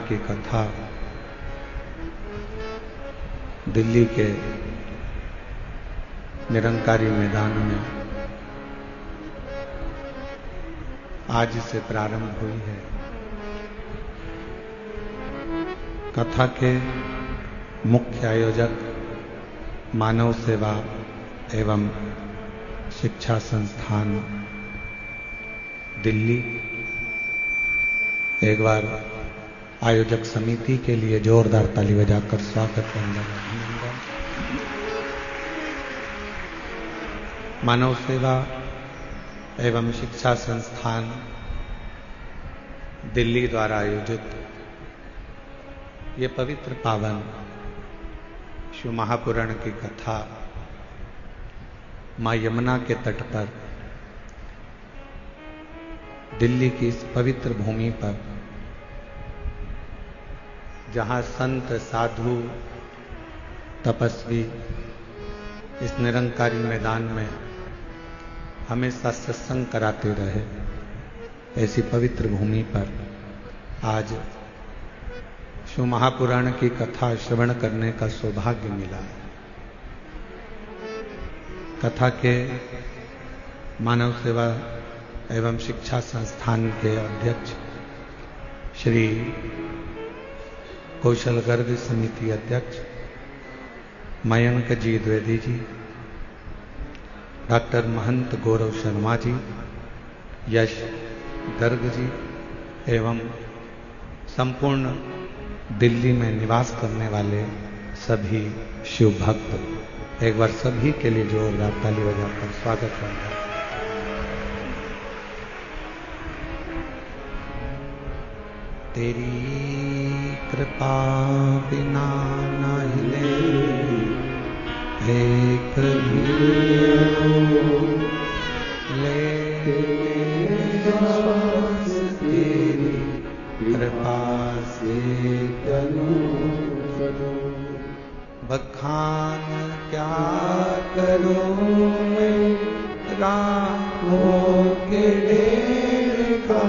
की कथा दिल्ली के निरंकारी मैदान में आज से प्रारंभ हुई है। कथा के मुख्य आयोजक मानव सेवा एवं शिक्षा संस्थान दिल्ली, एक बार आयोजक समिति के लिए जोरदार ताली बजाकर स्वागत करना। मानव सेवा एवं शिक्षा संस्थान दिल्ली द्वारा आयोजित ये पवित्र पावन शिव महापुराण की कथा मां यमुना के तट पर दिल्ली की इस पवित्र भूमि पर, जहां संत साधु तपस्वी इस निरंकारी मैदान में हमेशा सत्संग कराते रहे, ऐसी पवित्र भूमि पर आज शिव महापुराण की कथा श्रवण करने का सौभाग्य मिला। कथा के मानव सेवा एवं शिक्षा संस्थान के अध्यक्ष श्री कौशल गर्ग समिति अध्यक्ष मयंक जी द्विवेदी जी, डॉक्टर महंत गौरव शर्मा जी, यश गर्ग जी एवं संपूर्ण दिल्ली में निवास करने वाले सभी शिव भक्त, एक बार सभी के लिए जोरदार ताली बजाकर स्वागत करना। तेरी कृपा बिना न हिले एक भी ले श्वास, तेरी कृपा से बखान क्या करूं मैं राहों के ढेर का,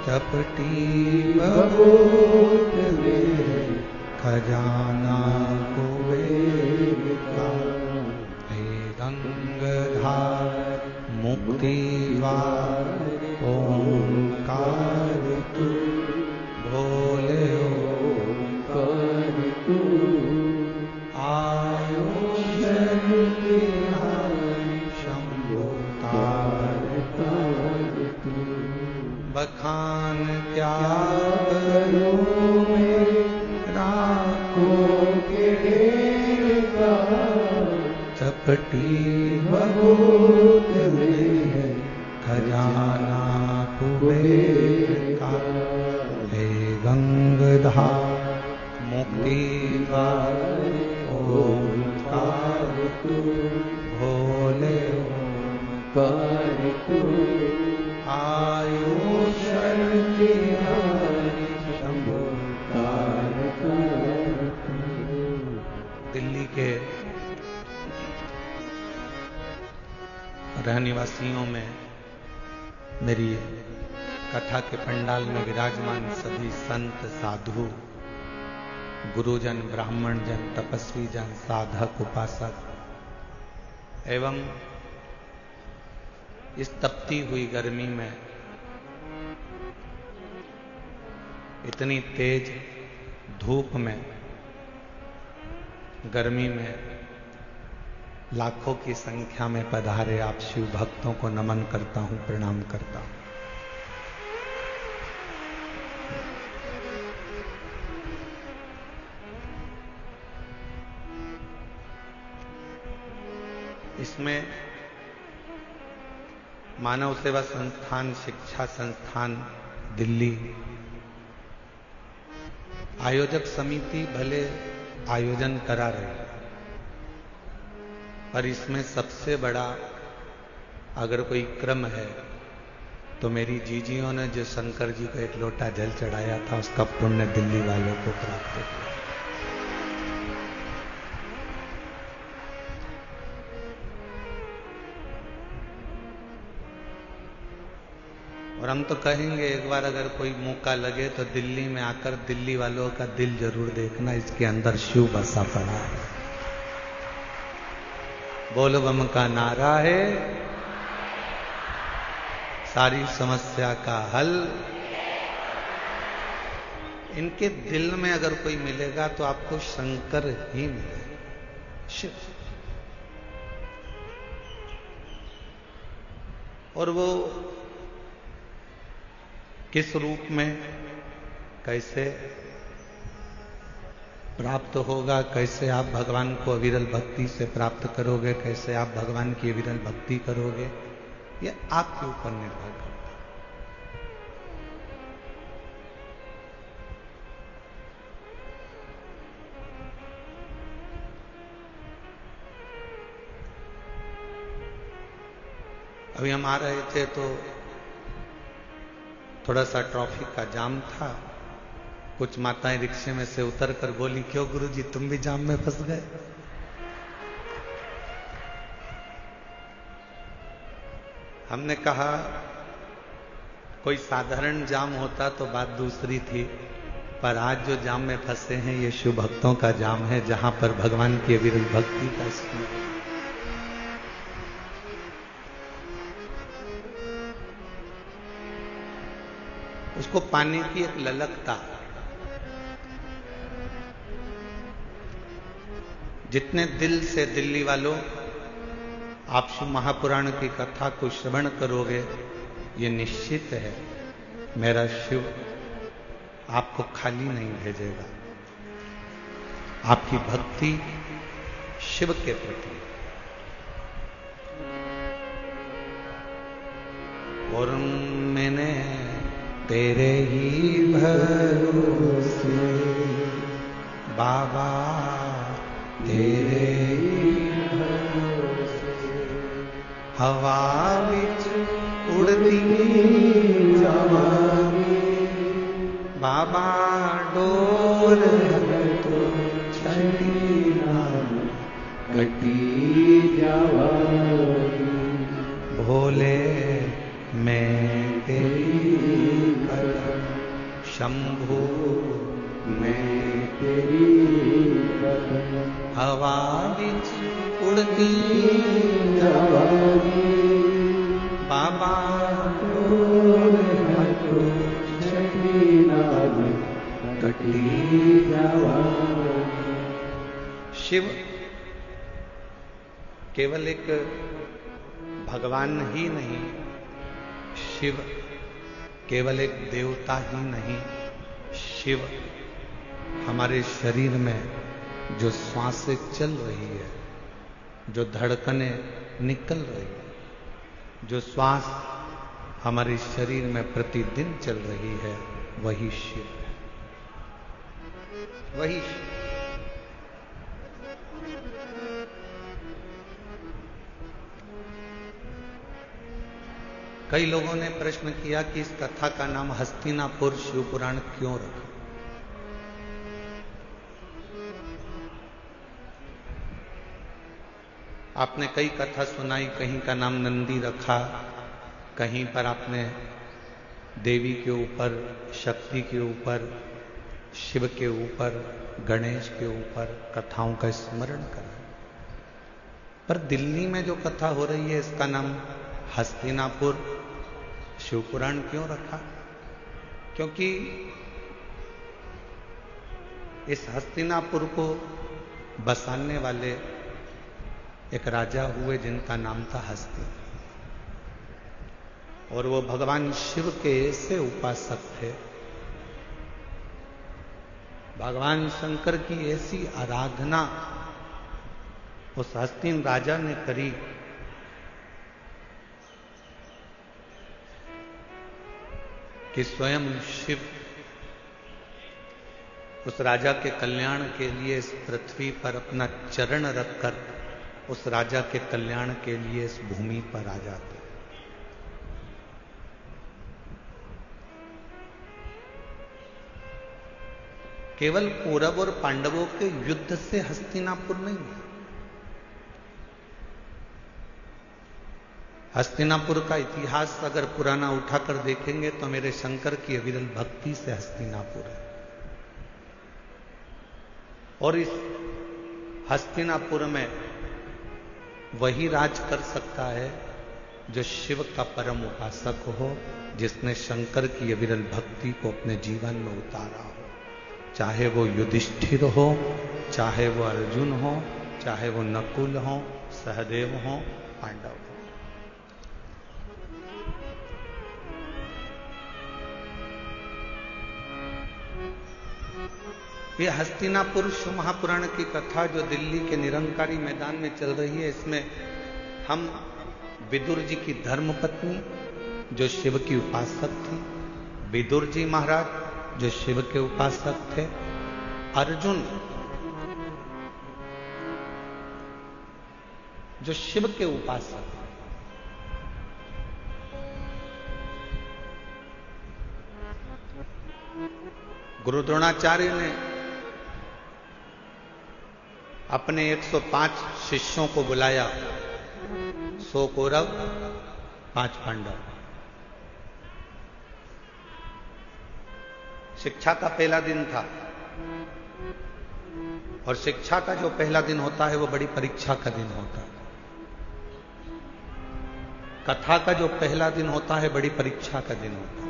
चपटी बबूत में खजाना कुबेर का। हे गंगाधार मुक्ति द्वार ओंकार तू, भोले ओंकार तू, आयुष्य बिहारी शंभो तार तू। बखान क्या करूं मैं राखों के ढेर का, चपटी बबूत में खजाना कुबेर का। हे गंगाधार मुक्ति द्वार ओंकार तू, भोले ओंकार तू, आयुष्य बिहारी शंभो तार तू। दिल्ली के रहनिवासियों में मेरी कथा के पंडाल में विराजमान सभी संत साधु, गुरुजन, ब्राह्मण जन, तपस्वी जन, साधक, उपासक एवं इस तपती हुई गर्मी में, इतनी तेज धूप में, गर्मी में लाखों की संख्या में पधारे आप शिव भक्तों को नमन करता हूं, प्रणाम करता हूं। इसमें मानव सेवा संस्थान, शिक्षा संस्थान दिल्ली, आयोजक समिति भले आयोजन करा रही, पर इसमें सबसे बड़ा अगर कोई क्रम है तो मेरी जीजियों ने जो शंकर जी को एक लोटा जल चढ़ाया था, उसका पुण्य दिल्ली वालों को प्राप्त हुआ। और हम तो कहेंगे एक बार अगर कोई मौका लगे तो दिल्ली में आकर दिल्ली वालों का दिल जरूर देखना, इसके अंदर शिव बसा पड़ा है। बोल बम का नारा है, सारी समस्या का हल। इनके दिल में अगर कोई मिलेगा तो आपको शंकर ही मिलेगा, शिव। और वो किस रूप में कैसे प्राप्त होगा, कैसे आप भगवान को अविरल भक्ति से प्राप्त करोगे, कैसे आप भगवान की अविरल भक्ति करोगे, ये आपके ऊपर निर्भर करता है। अभी हम आ रहे थे तो थोड़ा सा ट्रैफिक का जाम था। कुछ माताएं रिक्शे में से उतर कर बोली, क्यों गुरुजी तुम भी जाम में फंस गए? हमने कहा कोई साधारण जाम होता तो बात दूसरी थी, पर आज जो जाम में फंसे हैं ये शिव भक्तों का जाम है, जहां पर भगवान की अविरल भक्ति का स्मरण। उसको पाने की एक ललकता, जितने दिल से दिल्ली वालों आप शिव महापुराण की कथा को श्रवण करोगे, ये निश्चित है मेरा शिव आपको खाली नहीं भेजेगा। आपकी भक्ति शिव के प्रति, और मैंने तेरे ही भरोसे बाबा, तेरे ही भरोसे हवा विच उड़ती जावांगी बाबा, डोर तो छड़ी कटी जावांगी। भोले मैं तेरी कदम, शंभू मैं तेरी कदम, हवा विच उड़ती जावांगी बाबा, डोर हटो छड़ी नाग कटी जावांगी। शिव केवल एक भगवान ही नहीं, शिव केवल एक देवता ही नहीं, शिव हमारे शरीर में जो श्वासें चल रही है, जो धड़कनें निकल रही है, जो श्वास हमारे शरीर में प्रतिदिन चल रही है, वही शिव है, वही शिव। कई लोगों ने प्रश्न किया कि इस कथा का नाम हस्तिनापुर शिव पुराण क्यों रखा? आपने कई कथा सुनाई, कहीं का नाम नंदी रखा, कहीं पर आपने देवी के ऊपर, शक्ति के ऊपर, शिव के ऊपर, गणेश के ऊपर कथाओं का स्मरण करा। पर दिल्ली में जो कथा हो रही है इसका नाम हस्तिनापुर शिव पुराण क्यों रखा? क्योंकि इस हस्तिनापुर को बसाने वाले एक राजा हुए जिनका नाम था हस्ति, और वो भगवान शिव के ऐसे उपासक थे, भगवान शंकर की ऐसी आराधना उस हस्तिन राजा ने करी कि स्वयं शिव उस राजा के कल्याण के लिए इस पृथ्वी पर अपना चरण रखकर उस राजा के कल्याण के लिए इस भूमि पर आ जाते। केवल कौरव और पांडवों के युद्ध से हस्तिनापुर नहीं है, हस्तिनापुर का इतिहास अगर पुराना उठाकर देखेंगे तो मेरे शंकर की अविरल भक्ति से हस्तिनापुर है। और इस हस्तिनापुर में वही राज कर सकता है जो शिव का परम उपासक हो, जिसने शंकर की अविरल भक्ति को अपने जीवन में उतारा हो। चाहे वो युधिष्ठिर हो, चाहे वो अर्जुन हो, चाहे वो नकुल हो, सहदेव हो, पांडव हो। ये हस्तिनापुर शिव महापुराण की कथा जो दिल्ली के निरंकारी मैदान में चल रही है, इसमें हम विदुर जी की धर्मपत्नी जो शिव की उपासक थी, विदुर जी महाराज जो शिव के उपासक थे, अर्जुन जो शिव के उपासक, गुरु द्रोणाचार्य ने अपने 105 शिष्यों को बुलाया, 100 कौरव 5 पांडव। शिक्षा का पहला दिन था, और शिक्षा का जो पहला दिन होता है वो बड़ी परीक्षा का दिन होता है। कथा का जो पहला दिन होता है बड़ी परीक्षा का दिन होता है।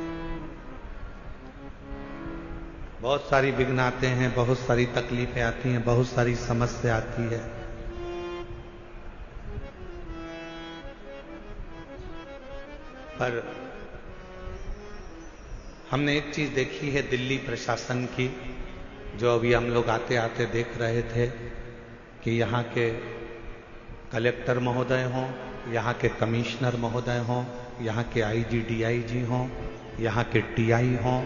बहुत सारी विघ्न आते हैं, बहुत सारी तकलीफें आती हैं, बहुत सारी समस्या आती है। पर हमने एक चीज देखी है दिल्ली प्रशासन की, जो अभी हम लोग आते आते देख रहे थे, कि यहाँ के कलेक्टर महोदय हों, यहाँ के कमिश्नर महोदय हों, यहाँ के आईजी डीआईजी हों, यहाँ के टीआई हों,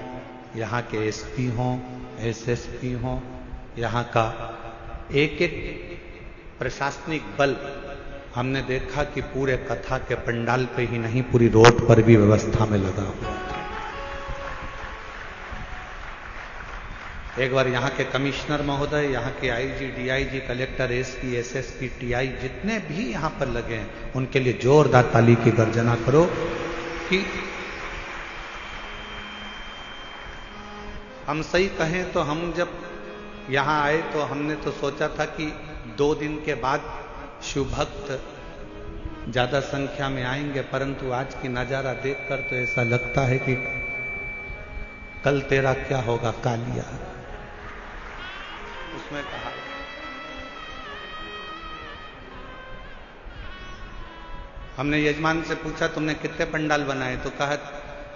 यहाँ के एसपी हों, एसएसपी हों, यहाँ का एक एक प्रशासनिक बल, हमने देखा कि पूरे कथा के पंडाल पे ही नहीं, पूरी रोड पर भी व्यवस्था में लगा हुआ था। एक बार यहाँ के कमिश्नर महोदय, यहाँ के IG DIG, collector, SP, SSP, TI जितने भी यहाँ पर लगे हैं, उनके लिए जोरदार ताली की गर्जना करो। कि हम सही कहें तो हम जब यहाँ आए तो हमने तो सोचा था कि 2 दिन के बाद शिव भक्त ज्यादा संख्या में आएंगे, परंतु आज की नजारा देखकर तो ऐसा लगता है कि कल तेरा क्या होगा कालिया, उसमें कहा। हमने यजमान से पूछा तुमने कितने पंडाल बनाए, तो कहा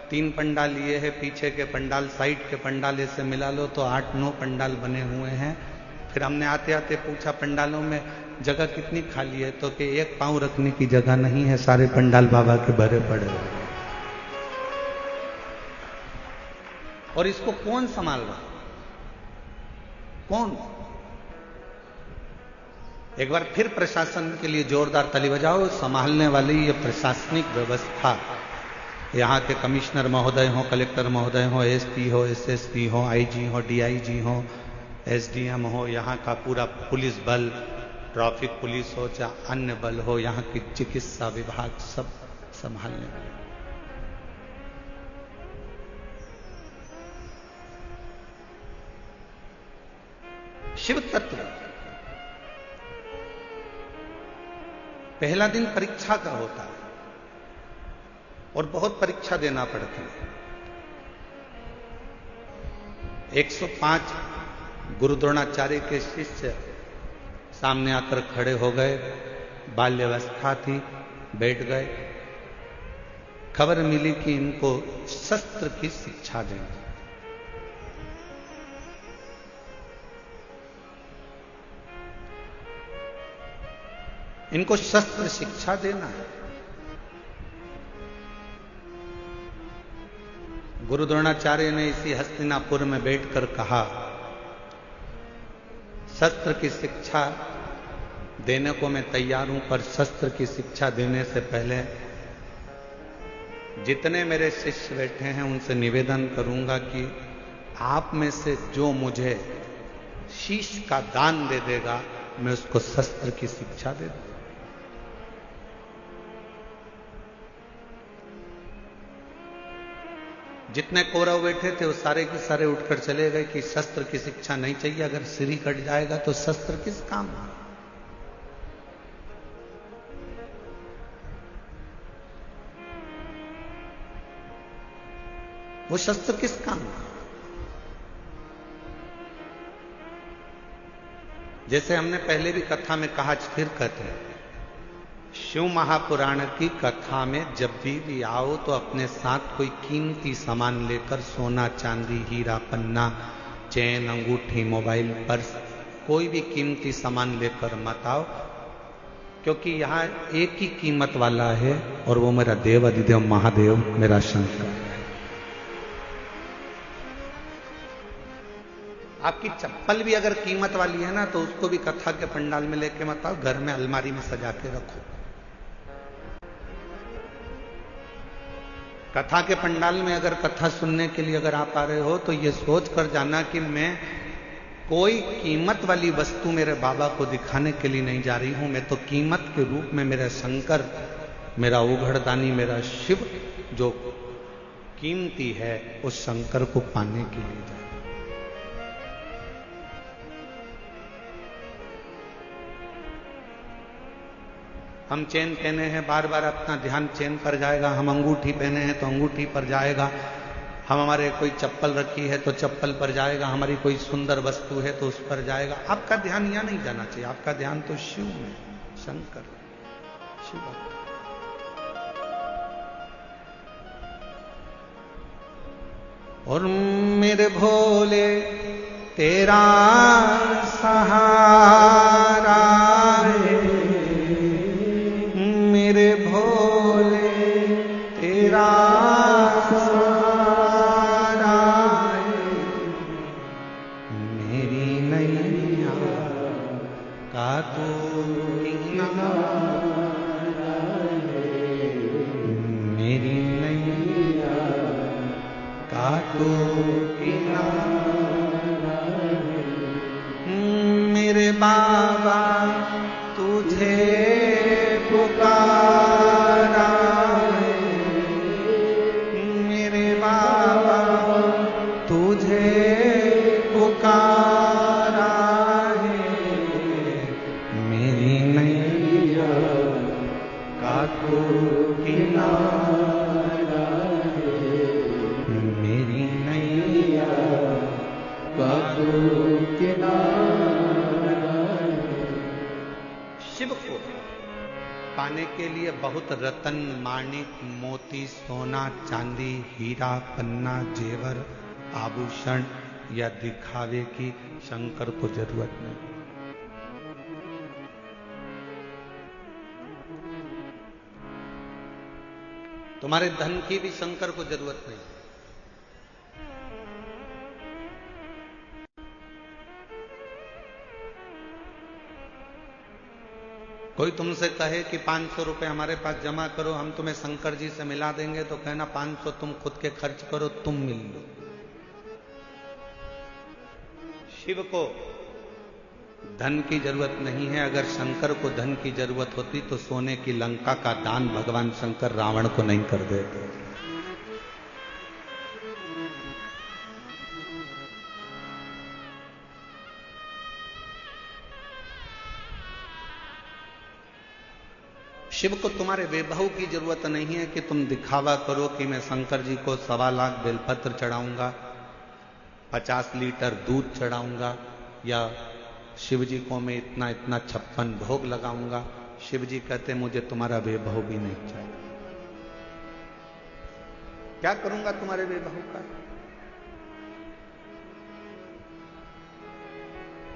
3 पंडाल ये है, पीछे के पंडाल, साइड के पंडाल से मिला लो तो 8-9 पंडाल बने हुए हैं। फिर हमने आते आते पूछा पंडालों में जगह कितनी खाली है, तो कि 1 पांव रखने की जगह नहीं है, सारे पंडाल बाबा के भरे पड़े हैं। और इसको कौन संभाल रहा, कौन? एक बार फिर प्रशासन के लिए जोरदार ताली बजाओ। संभालने वाली ये प्रशासनिक व्यवस्था, यहाँ के कमिश्नर महोदय हो, कलेक्टर महोदय हो, एसपी हो, एसएसपी हो, आईजी हो, डीआईजी हो, एसडीएम हो, यहाँ का पूरा पुलिस बल, ट्रैफिक पुलिस हो, चाहे अन्य बल हो, यहाँ की चिकित्सा विभाग, सब संभालने वाले। शिव तत्व पहला दिन परीक्षा का होता है और बहुत परीक्षा देना पड़ती है। 105 गुरु द्रोणाचार्य के शिष्य सामने आकर खड़े हो गए, बाल्यावस्था थी, बैठ गए। खबर मिली कि इनको शस्त्र की शिक्षा देंगे। इनको शस्त्र शिक्षा देना है। गुरु द्रोणाचार्य ने इसी हस्तिनापुर में बैठकर कहा, शस्त्र की शिक्षा देने को मैं तैयार हूं, पर शस्त्र की शिक्षा देने से पहले जितने मेरे शिष्य बैठे हैं उनसे निवेदन करूंगा कि आप में से जो मुझे शीश का दान दे देगा, मैं उसको शस्त्र की शिक्षा दे दूंगा। जितने कौरव बैठे थे वो सारे के सारे उठकर चले गए कि शस्त्र की शिक्षा नहीं चाहिए, अगर सिर ही कट जाएगा तो शस्त्र किस काम। वो शस्त्र किस काम। जैसे हमने पहले भी कथा में कहा, फिर कहते हैं, शिव महापुराण की कथा में जब भी आओ तो अपने साथ कोई कीमती सामान लेकर, सोना चांदी हीरा पन्ना चैन अंगूठी मोबाइल पर्स कोई भी कीमती सामान लेकर मत आओ, क्योंकि यहां एक ही कीमत वाला है और वो मेरा देव अधिदेव महादेव मेरा शंकर। आपकी चप्पल भी अगर कीमत वाली है ना तो उसको भी कथा के पंडाल में लेके मत आओ, घर में अलमारी में सजा के रखो। कथा के पंडाल में अगर कथा सुनने के लिए अगर आप आ रहे हो तो ये सोच कर जाना कि मैं कोई कीमत वाली वस्तु मेरे बाबा को दिखाने के लिए नहीं जा रही हूं, मैं तो कीमत के रूप में मेरा शंकर, मेरा उघड़दानी, मेरा शिव जो कीमती है उस शंकर को पाने के लिए जा। हम चेन पहने हैं, बार बार अपना ध्यान चेन पर जाएगा। हम अंगूठी पहने हैं तो अंगूठी पर जाएगा। हम हमारे कोई चप्पल रखी है तो चप्पल पर जाएगा। हमारी कोई सुंदर वस्तु है तो उस पर जाएगा। आपका ध्यान यहां नहीं जाना चाहिए, आपका ध्यान तो शिव में, शंकर शिव। और मेरे भोले तेरा सहारा है, मेरे भोले तेरा सहारा है, मेरी नैया का तू किनारा है, मेरी नैया का तू किनारा है, मेरे बाबा तुझे पुकारा है, मेरे बाबा तुझे पुकारा है, मेरी नैया का तू किनारा है, मेरी नैया का तू किनारा है। शिव को पाने के लिए बहुत रतन माणिक मोती सोना चांदी हीरा पन्ना जेवर आभूषण या दिखावे की शंकर को जरूरत नहीं। तुम्हारे धन की भी शंकर को जरूरत नहीं। कोई तुमसे कहे कि 500 रुपए हमारे पास जमा करो, हम तुम्हें शंकर जी से मिला देंगे, तो कहना 500 तुम खुद के खर्च करो, तुम मिल लो। शिव को धन की जरूरत नहीं है। अगर शंकर को धन की जरूरत होती तो सोने की लंका का दान भगवान शंकर रावण को नहीं कर देते। शिव को तुम्हारे वैभव की जरूरत नहीं है कि तुम दिखावा करो कि मैं शंकर जी को 1.25 लाख बेलपत्र चढ़ाऊंगा, 50 लीटर दूध चढ़ाऊंगा, या शिव जी को मैं इतना इतना 56 भोग लगाऊंगा। शिव जी कहते मुझे तुम्हारा वैभव भी नहीं चाहिए। क्या करूंगा तुम्हारे वैभव का?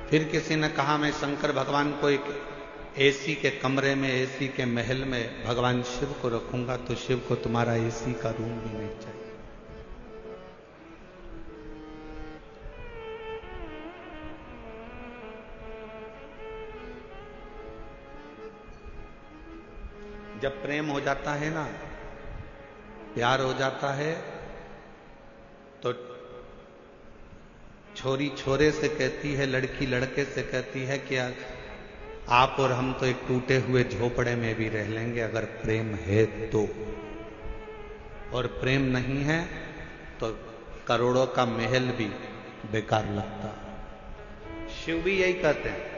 फिर किसी ने कहा मैं शंकर भगवान को एक एसी के कमरे में, एसी के महल में भगवान शिव को रखूंगा, तो शिव को तुम्हारा एसी का रूम भी नहीं चाहिए। जब प्रेम हो जाता है ना, प्यार हो जाता है, तो छोरी छोरे से कहती है, लड़की लड़के से कहती है कि आप और हम तो एक टूटे हुए झोपड़े में भी रह लेंगे अगर प्रेम है तो। और प्रेम नहीं है तो करोड़ों का महल भी बेकार लगता। शिव भी यही कहते हैं,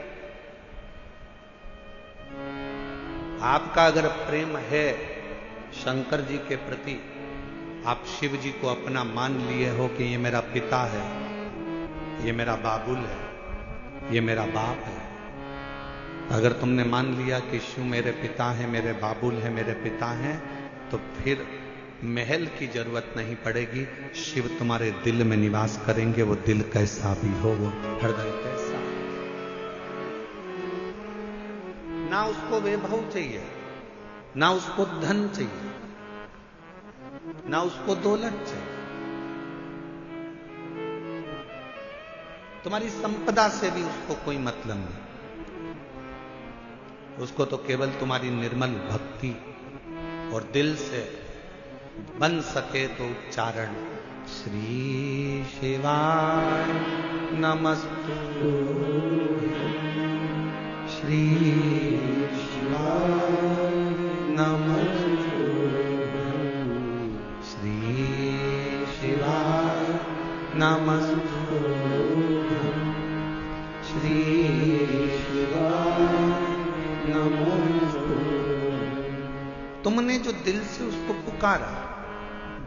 आपका अगर प्रेम है शंकर जी के प्रति, आप शिव जी को अपना मान लिए हो कि ये मेरा पिता है, ये मेरा बाबुल है, ये मेरा बाप है। अगर तुमने मान लिया कि शिव मेरे पिता है, मेरे बाबुल है, मेरे पिता हैं, तो फिर महल की जरूरत नहीं पड़ेगी। शिव तुम्हारे दिल में निवास करेंगे। वो दिल कैसा भी हो, वो हृदय कैसा। ना उसको वैभव चाहिए, ना उसको धन चाहिए, ना उसको दौलत चाहिए। तुम्हारी संपदा से भी उसको कोई मतलब नहीं। उसको तो केवल तुम्हारी निर्मल भक्ति और दिल से बन सके तो उच्चारण, श्री शिवाय नमस्तु, श्री शिवाय नमस्तु, श्री शिवाय नमस्तु, श्री शिवाय नमस्तु। तुमने जो दिल से उसको पुकारा,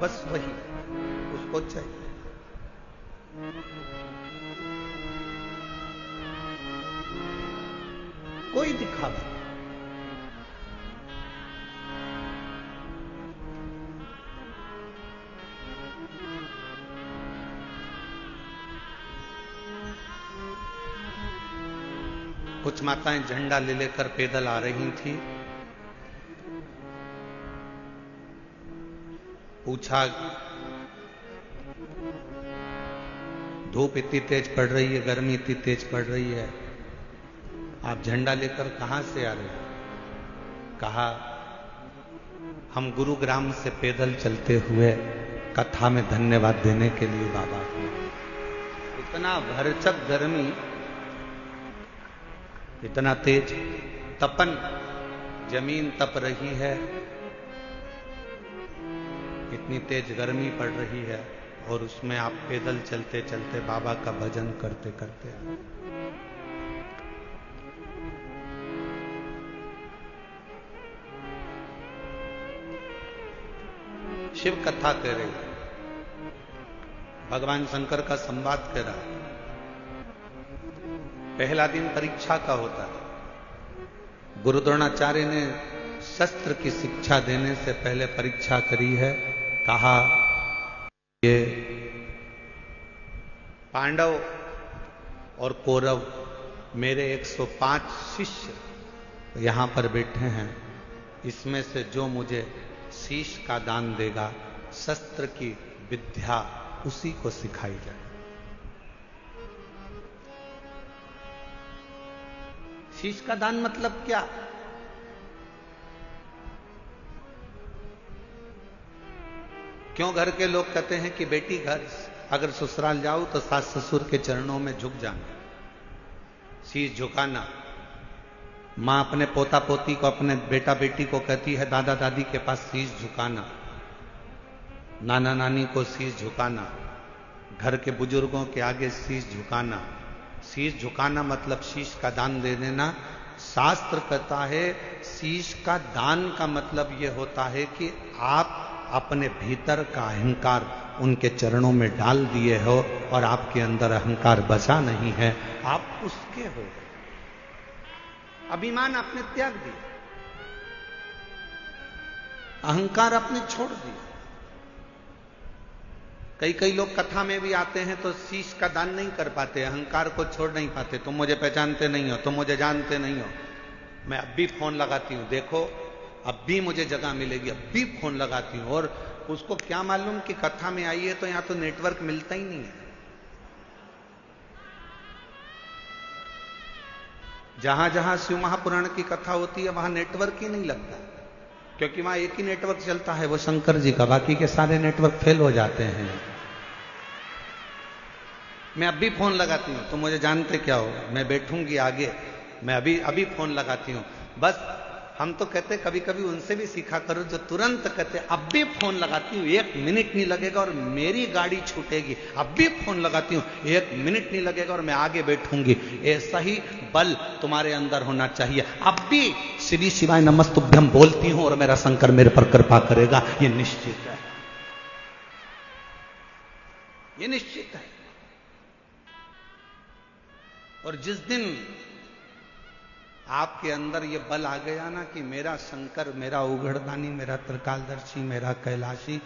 बस वही उसको चाहिए। कोई दिखावा, कुछ माताएं झंडा ले लेकर पैदल आ रही थी। पूछा, धूप इतनी तेज पड़ रही है, गर्मी इतनी तेज पड़ रही है, आप झंडा लेकर कहां से आ रहे हो? कहा, हम गुरुग्राम से पैदल चलते हुए कथा में धन्यवाद देने के लिए बाबा को। इतना भरचक गर्मी, इतना तेज तपन, जमीन तप रही है, इतनी तेज गर्मी पड़ रही है, और उसमें आप पैदल चलते चलते बाबा का भजन करते करते। शिव कथा कह रही, भगवान शंकर का संवाद कह रहा। पहला दिन परीक्षा का होता है। गुरु द्रोणाचार्य ने शस्त्र की शिक्षा देने से पहले परीक्षा करी है। कहा, ये पांडव और कौरव मेरे 105 शिष्य यहां पर बैठे हैं, इसमें से जो मुझे शीश का दान देगा, शस्त्र की विद्या उसी को सिखाई जाए। शीश का दान मतलब क्या? क्यों घर के लोग कहते हैं कि बेटी घर अगर ससुराल जाओ तो सास ससुर के चरणों में झुक जाना, शीश झुकाना। मां अपने पोता पोती को, अपने बेटा बेटी को कहती है दादा दादी के पास शीश झुकाना, नाना नानी को शीश झुकाना, घर के बुजुर्गों के आगे शीश झुकाना। शीश झुकाना मतलब शीश का दान दे देना। शास्त्र कहता है शीश का दान का मतलब यह होता है कि आप अपने भीतर का अहंकार उनके चरणों में डाल दिए हो और आपके अंदर अहंकार बचा नहीं है, आप उसके हो। अभिमान आपने त्याग दिया, अहंकार आपने छोड़ दिया। कई कई लोग कथा में भी आते हैं तो शीश का दान नहीं कर पाते, अहंकार को छोड़ नहीं पाते। तुम मुझे पहचानते नहीं हो, तुम मुझे जानते नहीं हो, मैं अब भी फोन लगाती हूं, देखो अब भी मुझे जगह मिलेगी, अब भी फोन लगाती हूं। और उसको क्या मालूम कि कथा में आई है तो यहां तो नेटवर्क मिलता ही नहीं है। जहां जहां शिव महापुराण की कथा होती है वहां नेटवर्क ही नहीं लगता, क्योंकि वहां एक ही नेटवर्क चलता है, वो शंकर जी का, बाकी के सारे नेटवर्क फेल हो जाते हैं। मैं अब भी फोन लगाती हूं, तुम मुझे जानते क्या हो, मैं बैठूंगी आगे, मैं अभी फोन लगाती हूं। बस हम तो कहते कभी कभी उनसे भी सीखा करो जो तुरंत कहते अब भी फोन लगाती हूँ 1 मिनट नहीं लगेगा और मेरी गाड़ी छूटेगी, अब भी फोन लगाती हूँ 1 मिनट नहीं लगेगा और मैं आगे बैठूंगी। ऐसा ही बल तुम्हारे अंदर होना चाहिए। अब भी श्री शिवाय नमस्तुभ्यम बोलती हूं और मेरा शंकर मेरे पर कृपा करेगा, ये निश्चित है, ये निश्चित है। और जिस दिन आपके अंदर ये बल आ गया ना कि मेरा शंकर, मेरा उघड़दानी, मेरा त्रिकालदर्शी, मेरा कैलाशी,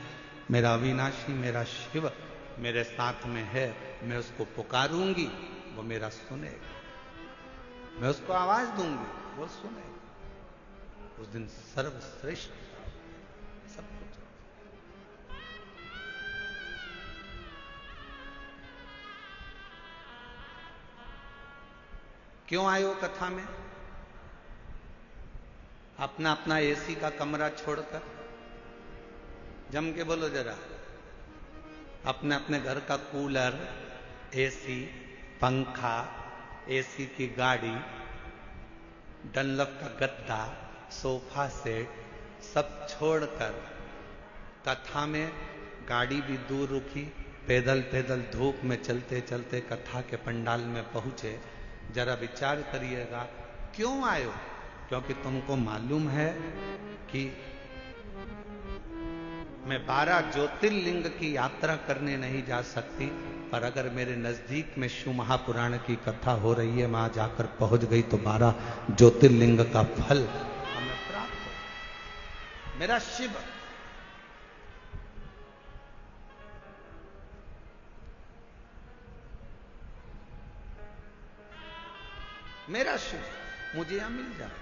मेरा अविनाशी, मेरा शिव मेरे साथ में है, मैं उसको पुकारूंगी, वो मेरा सुनेगा, मैं उसको आवाज दूंगी, वो सुनेगा। उस दिन सर्वश्रेष्ठ सब कुछ। क्यों आए हो कथा में? अपना अपना एसी का कमरा छोड़कर, जम के बोलो जरा, अपने अपने घर का कूलर, एसी, पंखा, एसी की गाड़ी, डनलप का गद्दा, सोफा सेट सब छोड़कर कथा में गाड़ी भी दूर रुकी, पैदल पैदल धूप में चलते चलते कथा के पंडाल में पहुंचे। जरा विचार करिएगा, क्यों आए हो? क्योंकि तुमको मालूम है कि मैं 12 ज्योतिर्लिंग की यात्रा करने नहीं जा सकती, पर अगर मेरे नजदीक में शिव महापुराण की कथा हो रही है, वहां जाकर पहुंच गई तो 12 ज्योतिर्लिंग का फल हमें प्राप्त हो। मेरा शिव मेरा शिव मुझे यहां मिल जाए।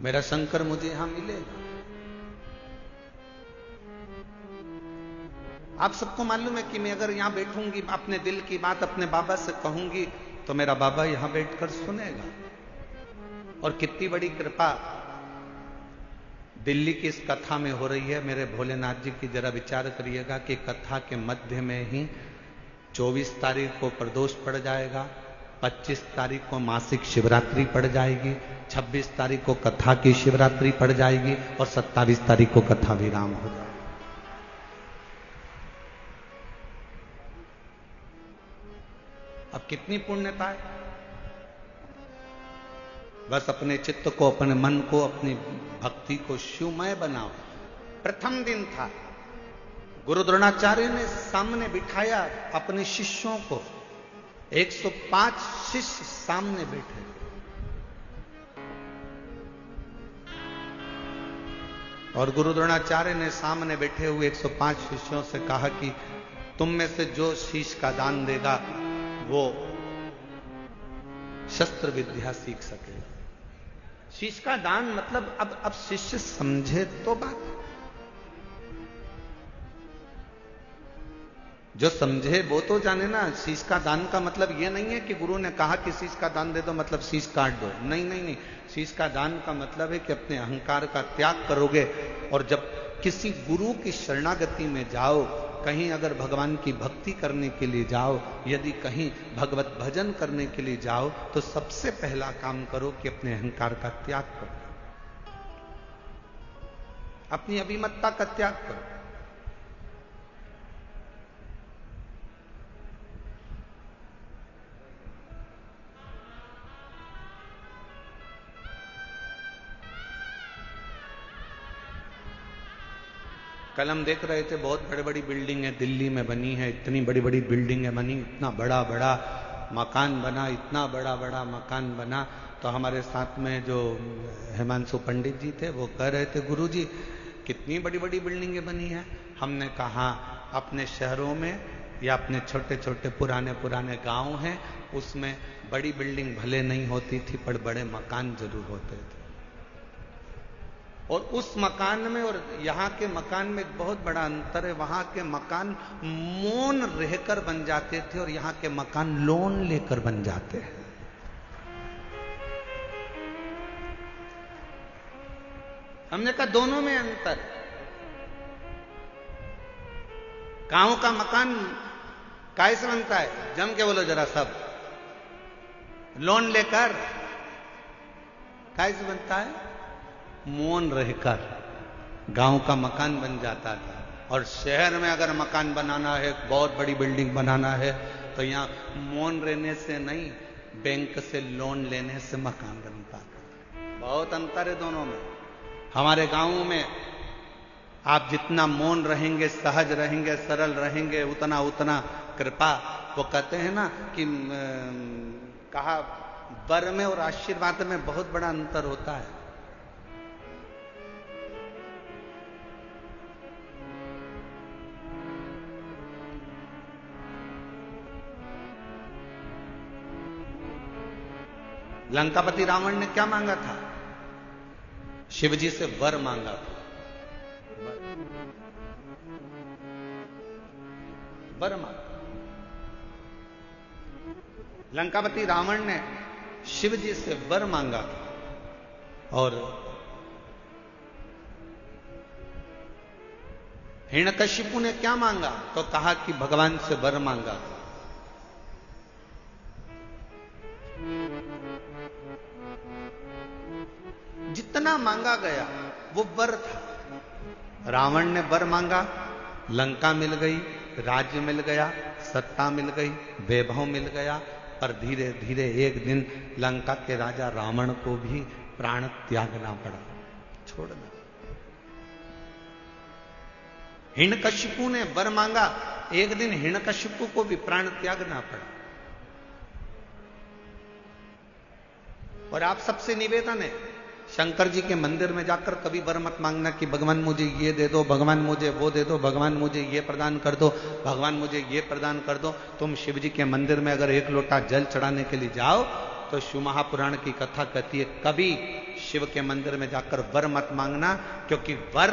मेरा शंकर मुझे यहां मिलेगा। आप सबको मालूम है कि मैं अगर यहां बैठूंगी, अपने दिल की बात अपने बाबा से कहूंगी, तो मेरा बाबा यहां बैठकर सुनेगा। और कितनी बड़ी कृपा दिल्ली की इस कथा में हो रही है मेरे भोलेनाथ जी की। जरा विचार करिएगा कि कथा के मध्य में ही 24 तारीख को प्रदोष पड़ जाएगा, 25 तारीख को मासिक शिवरात्रि पड़ जाएगी, 26 तारीख को कथा की शिवरात्रि पड़ जाएगी और 27 तारीख को कथा विराम हो जाएगा। अब कितनी पुण्यता है। बस अपने चित्त को, अपने मन को, अपनी भक्ति को शिवमय बनाओ। प्रथम दिन था, गुरु द्रोणाचार्य ने सामने बिठाया अपने शिष्यों को। 105 शिष्य सामने बैठे। और गुरु द्रोणाचार्य ने सामने बैठे हुए 105 शिष्यों से कहा कि तुम में से जो शीश का दान देगा वो शस्त्र विद्या सीख सकेगा। शीश का दान मतलब अब शिष्य समझे तो बात। जो समझे वो तो जाने ना। शीश का दान का मतलब ये नहीं है कि गुरु ने कहा कि शीश का दान दे दो मतलब शीश काट दो। नहीं नहीं नहीं, शीश का दान का मतलब है कि अपने अहंकार का त्याग करोगे। और जब किसी गुरु की शरणागति में जाओ, कहीं अगर भगवान की भक्ति करने के लिए जाओ, यदि कहीं भगवत भजन करने के लिए जाओ, तो सबसे पहला काम करो कि अपने अहंकार का त्याग करो, अपनी अभिमतता का त्याग करो। कल हम देख रहे थे बहुत बड़ी बड़ी बिल्डिंग है दिल्ली में बनी है, इतनी बड़ी बड़ी बिल्डिंग है बनी, इतना बड़ा बड़ा मकान बना, इतना बड़ा बड़ा मकान बना। तो हमारे साथ में जो हिमांशु पंडित जी थे वो कह रहे थे, गुरुजी कितनी बड़ी बड़ी बिल्डिंगें बनी है। हमने कहा अपने शहरों में या अपने छोटे छोटे पुराने पुराने गांव हैं, उसमें बड़ी बिल्डिंग भले नहीं होती थी पर बड़े मकान जरूर होते थे। और उस मकान में और यहां के मकान में एक बहुत बड़ा अंतर है। वहां के मकान मौन रहकर बन जाते थे और यहां के मकान लोन लेकर बन जाते हैं। हमने कहा दोनों में अंतर। गांव का मकान कैसे बनता है? जम के बोलो जरा सब। लोन लेकर कैसे बनता है? मौन रहकर गांव का मकान बन जाता था। और शहर में अगर मकान बनाना है, बहुत बड़ी बिल्डिंग बनाना है, तो यहां मौन रहने से नहीं, बैंक से लोन लेने से मकान बनता था। बहुत अंतर है दोनों में। हमारे गांव में आप जितना मौन रहेंगे, सहज रहेंगे, सरल रहेंगे, उतना उतना कृपा। वो कहते हैं ना कि कहा वर में और आशीर्वाद में बहुत बड़ा अंतर होता है। लंकापति रावण ने क्या मांगा था? शिवजी से वर मांगा था। वर मांगा। लंकापति रावण ने शिवजी से वर मांगा था। और हिरण्यकशिपु ने क्या मांगा? तो कहा कि भगवान से वर मांगा था। जितना मांगा गया वो वर था। रावण ने वर मांगा, लंका मिल गई, राज्य मिल गया, सत्ता मिल गई, वैभव मिल गया। पर धीरे धीरे एक दिन लंका के राजा रावण को भी प्राण त्यागना पड़ा, छोड़ना। हिरण्यकशिपु ने वर मांगा, एक दिन हिरण्यकशिपु को भी प्राण त्यागना पड़ा। और आप सबसे निवेदन है, शंकर जी के मंदिर में जाकर कभी वर मत मांगना कि भगवान मुझे ये दे दो, भगवान मुझे वो दे दो, भगवान मुझे ये प्रदान कर दो, भगवान मुझे ये प्रदान कर दो। तुम शिव जी के मंदिर में अगर एक लोटा जल चढ़ाने के लिए जाओ तो शिव महापुराण की कथा कहती है कभी शिव के मंदिर में जाकर वर मत मांगना, क्योंकि वर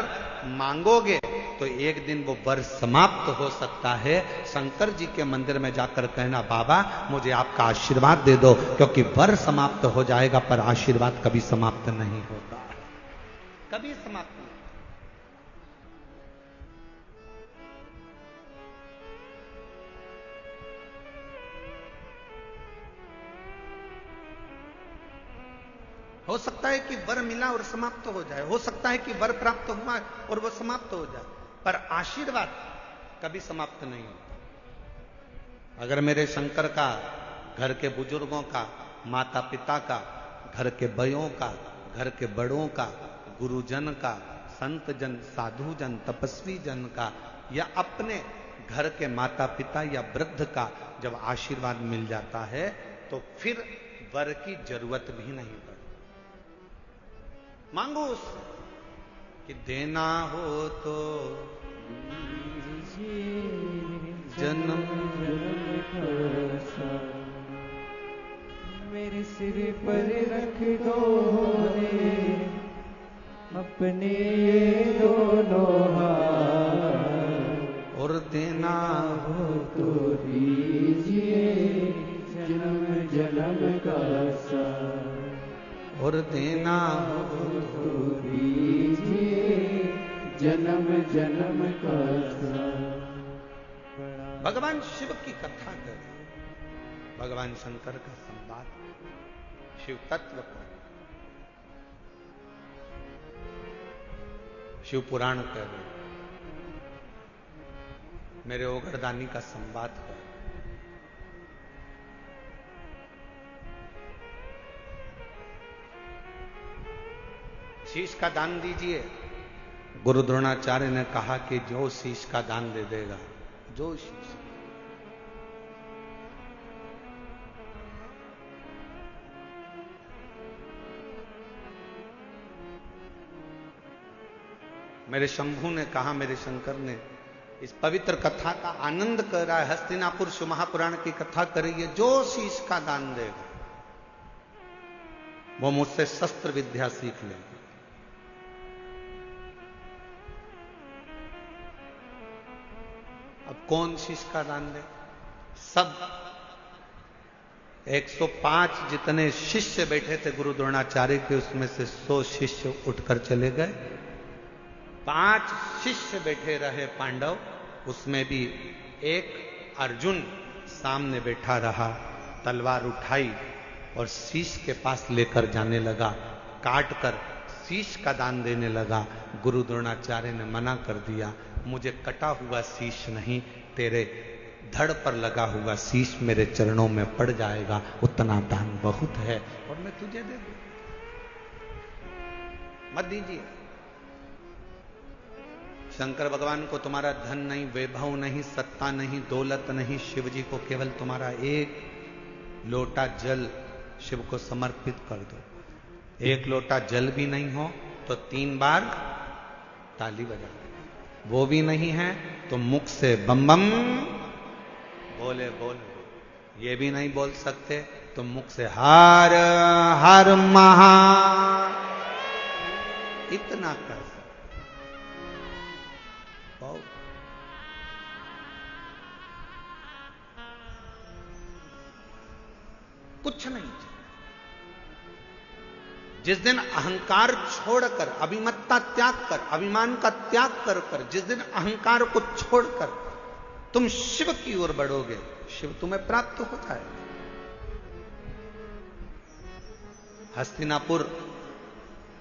मांगोगे तो एक दिन वो वर समाप्त हो सकता है। शंकर जी के मंदिर में जाकर कहना बाबा मुझे आपका आशीर्वाद दे दो, क्योंकि वर समाप्त हो जाएगा पर आशीर्वाद कभी समाप्त नहीं होता, कभी समाप्त नहीं। हो सकता है कि वर मिला और समाप्त हो जाए, हो सकता है कि वर प्राप्त हुआ और वो समाप्त हो जाए, पर आशीर्वाद कभी समाप्त नहीं होता। अगर मेरे शंकर का, घर के बुजुर्गों का, माता पिता का, घर के बयों का, घर के बड़ों का, गुरुजन का, संत जन, साधु जन, तपस्वी जन का, या अपने घर के माता पिता या वृद्ध का जब आशीर्वाद मिल जाता है तो फिर वर की जरूरत भी नहीं पड़ती। मांगो उससे कि देना हो तो जन्म मेरे सिर पर रख दो रे अपने ये दोनों हाथ, और देना हो तो दीजिए जन्म जन्म का साथ, और देना हो तो दीजिए जन्म जन्म का साथ। भगवान शिव की कथा कर, भगवान शंकर का संवाद, शिव तत्व पर, शिव पुराण कर, मेरे ओगरदानी का संवाद कर। शीश का दान दीजिए। गुरु द्रोणाचार्य ने कहा कि जो शीश का दान दे देगा, जो शीश, मेरे शंभू ने कहा, मेरे शंकर ने इस पवित्र कथा का आनंद कर रहा है, हस्तिनापुर शिव महापुराण की कथा कर रही है, जो शीश का दान देगा वो मुझसे शस्त्र विद्या सीख लेगा। अब कौन शीश का दान दे? सब 105 जितने शिष्य बैठे थे गुरु द्रोणाचार्य के, उसमें से 100 शिष्य उठकर चले गए। 5 शिष्य बैठे रहे पांडव, उसमें भी एक अर्जुन सामने बैठा रहा, तलवार उठाई और शीश के पास लेकर जाने लगा। काट कर शीश का दान देने लगा। गुरु द्रोणाचार्य ने मना कर दिया, मुझे कटा हुआ शीश नहीं, तेरे धड़ पर लगा हुआ शीश मेरे चरणों में पड़ जाएगा, उतना दान बहुत है और मैं तुझे दे दूं, मत दीजिए। शंकर भगवान को तुम्हारा धन नहीं, वैभव नहीं, सत्ता नहीं, दौलत नहीं, शिव जी को केवल तुम्हारा एक लोटा जल शिव को समर्पित कर दो। एक लोटा जल भी नहीं हो तो 3 बार ताली बजा, वो भी नहीं है तो मुख से बम बम बोले बोल, ये भी नहीं बोल सकते तो मुख से हर हर महा, इतना कर बहुत। कुछ नहीं। जिस दिन अहंकार छोड़कर, अभिमत्ता त्याग कर, अभिमान का त्याग कर कर, जिस दिन अहंकार को छोड़कर तुम शिव की ओर बढ़ोगे, शिव तुम्हें प्राप्त हो जाएगा। हस्तिनापुर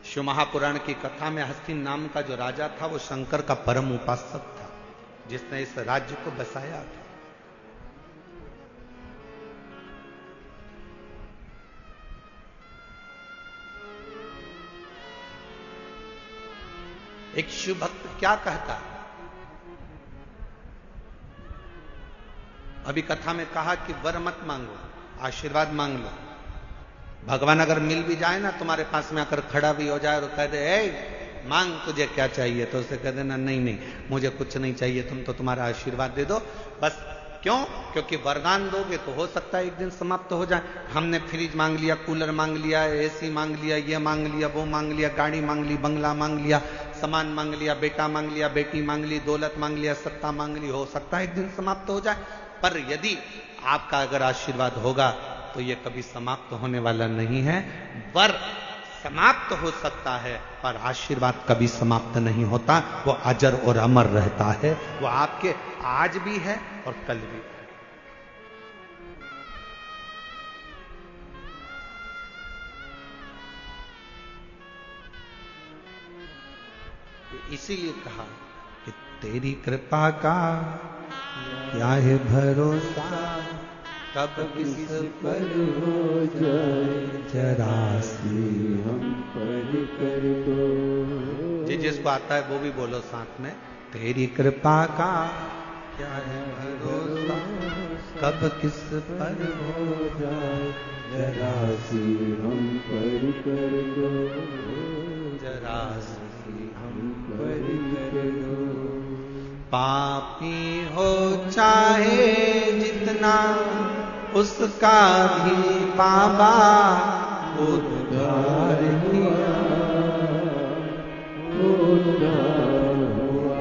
शिव महापुराण की कथा में हस्तिन नाम का जो राजा था वो शंकर का परम उपासक था, जिसने इस राज्य को बसाया था। एक शिव भक्त क्या कहता है, अभी कथा में कहा कि वर मत मांगो, आशीर्वाद मांग लो। भगवान अगर मिल भी जाए ना, तुम्हारे पास में आकर खड़ा भी हो जाए और कह दे ए मांग तुझे क्या चाहिए, तो उसे कह देना नहीं नहीं मुझे कुछ नहीं चाहिए, तुम तो तुम्हारा आशीर्वाद दे दो बस। क्यों? क्योंकि वरदान दोगे तो हो सकता है एक दिन समाप्त हो जाए। हमने फ्रिज मांग लिया, कूलर मांग लिया, एसी मांग लिया, ये मांग लिया, वो मांग लिया, गाड़ी मांग ली, बंगला मांग लिया, सामान मांग लिया, बेटा मांग लिया, बेटी मांग ली, दौलत मांग लिया, सत्ता मांग ली, हो सकता है एक दिन समाप्त हो जाए। पर यदि आपका अगर आशीर्वाद होगा तो ये कभी समाप्त होने वाला नहीं है। वर समाप्त हो सकता है पर आशीर्वाद कभी समाप्त नहीं होता, वो अजर और अमर रहता है। वो आपके आज भी है और कल भी है। इसीलिए कहा कि तेरी कृपा का क्या है भरोसा, कब किस पर हो जाए जरा सी हम पर कर दो। जी जिसको आता है वो भी बोलो साथ में, तेरी कृपा का क्या है भरोसा, कब किस पर हो जाए जरा सी हम पर कर दो, जरा सी हम पर कर दो। पापी हो चाहे जितना उसका भी बाबा उद्धार किया, उद्धार हुआ।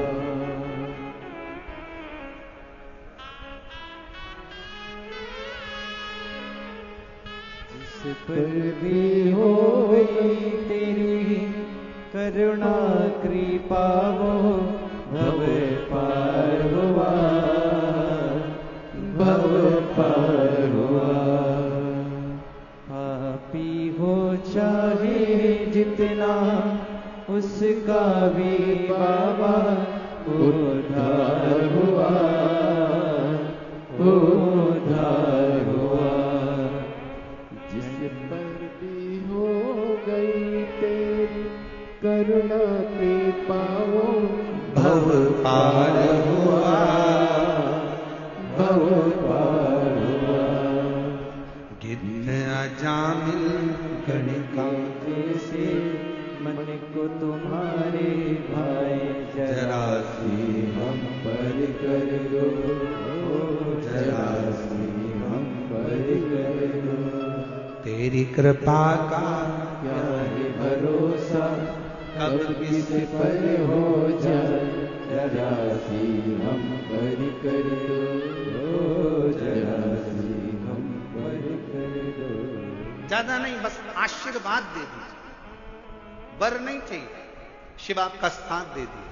जिस पर भी हो गई तेरी करुणा कृपा वो भव पार हुआ, भव पार हुआ। पापी हो चाहे जितना उसका भी बाबा उद्धार हुआ, उद्धार हुआ। जिस पर भी हो गई तेरी करुणा कृपा वो भव पार हुआ, भव पार हुआ। गिद्ध अजामिल गणिका जैसे मन को तुम्हारे भाई जरा सी हम पर कर दो, जरा सी हम पर कर दो। तेरी कृपा का क्या है भरोसा, कब किस पर हो जाए जरा सी हम पर कर दो, जरा सी हम पर कर दो। ज्यादा नहीं, बस आशीर्वाद दे दीजिए, वर नहीं चाहिए, शिव आपका साथ दे दीजिए।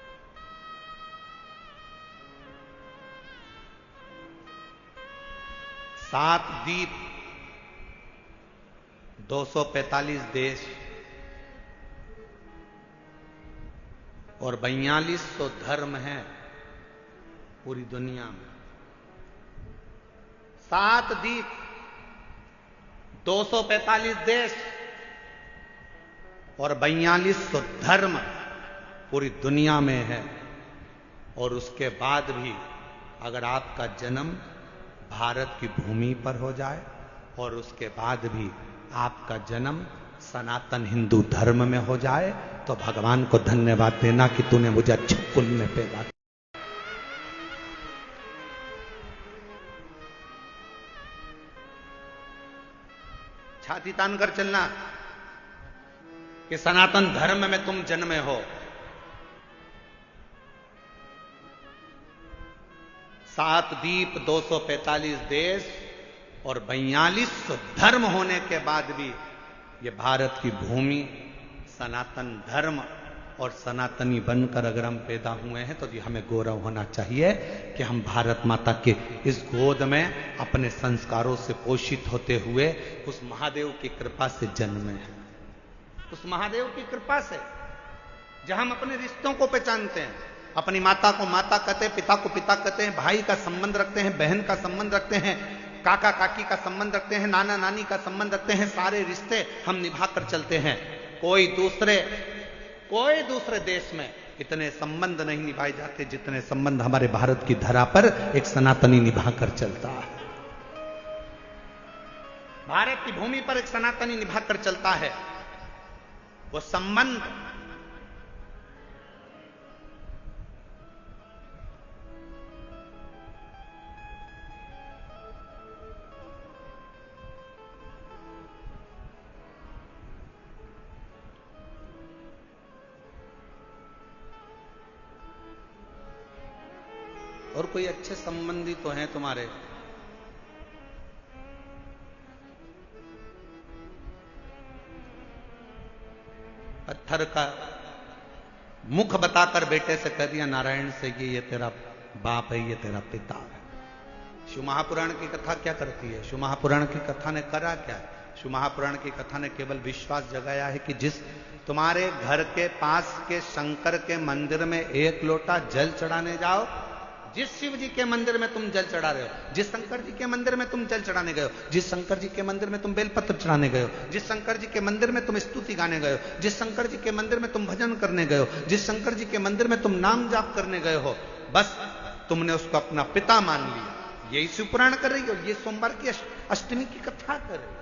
7 द्वीप, 245 देश और 4200 धर्म हैं पूरी दुनिया में। 7 द्वीप, 245 देश और 4200 धर्म पूरी दुनिया में है। और उसके बाद भी अगर आपका जन्म भारत की भूमि पर हो जाए और उसके बाद भी आपका जन्म सनातन हिंदू धर्म में हो जाए तो भगवान को धन्यवाद देना कि तूने मुझे अच्छे कुल में पैदा किया। छाती तान कर चलना कि सनातन धर्म में तुम जन्मे हो। 7 द्वीप, 245 देश और 4200 धर्म होने के बाद भी ये भारत की भूमि सनातन धर्म और सनातनी बनकर अगर हम पैदा हुए हैं तो ये हमें गौरव होना चाहिए कि हम भारत माता के इस गोद में अपने संस्कारों से पोषित होते हुए उस महादेव की कृपा से जन्मे हैं। उस महादेव की कृपा से जहां हम अपने रिश्तों को पहचानते हैं, अपनी माता को माता कहते हैं, पिता को पिता कहते हैं, भाई का संबंध रखते हैं, बहन का संबंध रखते हैं, काका काकी का संबंध रखते हैं, नाना नानी का संबंध रखते हैं। सारे रिश्ते हम निभाकर चलते हैं। कोई दूसरे देश में इतने संबंध नहीं निभाए जाते जितने संबंध हमारे भारत की धरा पर एक सनातनी निभाकर चलता है। भारत की भूमि पर एक सनातनी निभाकर चलता है। वो संबंध और कोई अच्छे संबंधी तो हैं तुम्हारे? पत्थर का मुख बताकर बेटे से कह दिया नारायण से कि ये तेरा बाप है, ये तेरा पिता है। शिव महापुराण की कथा क्या करती है? शिव महापुराण की कथा ने करा क्या है? शिव महापुराण की कथा ने केवल विश्वास जगाया है कि जिस तुम्हारे घर के पास के शंकर के मंदिर में 1 लोटा जल चढ़ाने जाओ, जिस शिव जी के मंदिर में तुम जल चढ़ा रहे हो, जिस शंकर जी के मंदिर में तुम जल चढ़ाने गए हो, जिस शंकर जी के मंदिर में तुम बेलपत्र चढ़ाने गए हो, जिस शंकर जी के मंदिर में तुम स्तुति गाने गए हो, जिस शंकर जी के मंदिर में तुम भजन करने गए हो, जिस शंकर जी के मंदिर में तुम नाम जाप करने गए हो, बस तुमने उसको अपना पिता मान लिया। यही शिव पुराण कर रही हो, ये सोमवार की अष्टमी की कथा कर रही हो।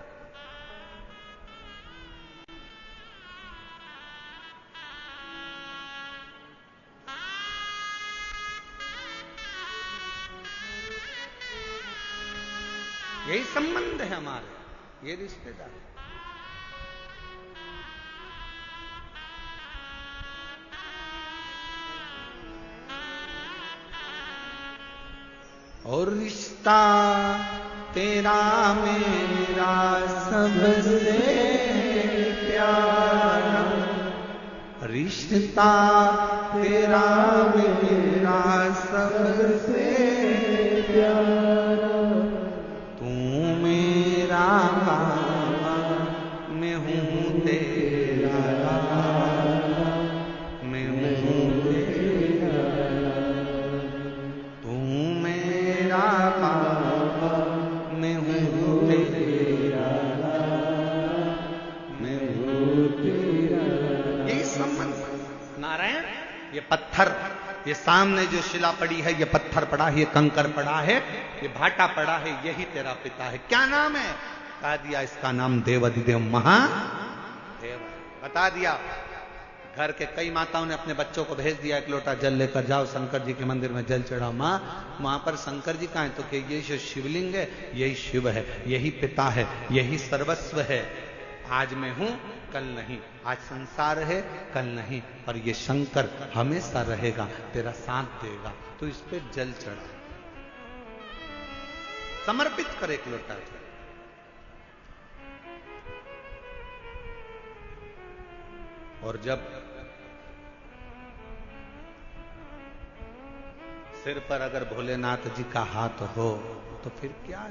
यही संबंध है हमारे, ये रिश्तेदार। और रिश्ता तेरा मेरा सबसे प्यारा, रिश्ता तेरा मेरा सबसे प्यारा, मैं हूं तेरा, मैं हूं तेरा, तू मेरा बाबा, मैं हूं तेरा, मैं हूं तेरा। यही संबंध। नारायण ये पत्थर, ये सामने जो शिला पड़ी है, ये पत्थर पड़ा है, ये कंकर पड़ा है, ये भाटा पड़ा है, यही तेरा पिता है। क्या नाम है? बता दिया, इसका नाम देवाधिदेव महादेव। बता दिया। घर के कई माताओं ने अपने बच्चों को भेज दिया, 1 लोटा जल लेकर जाओ शंकर जी के मंदिर में जल चढ़ाओ। माँ वहां पर शंकर जी कहाँ है? तो कि ये जो शिवलिंग है यही शिव है, यही पिता है, यही सर्वस्व है। आज मैं हूं, कल नहीं। आज संसार है, कल नहीं। और ये शंकर हमेशा रहेगा, तेरा साथ देगा। तो इस पे जल चढ़ा, समर्पित कर 1 लोटा जल। और जब सिर पर अगर भोलेनाथ जी का हाथ हो तो फिर क्या?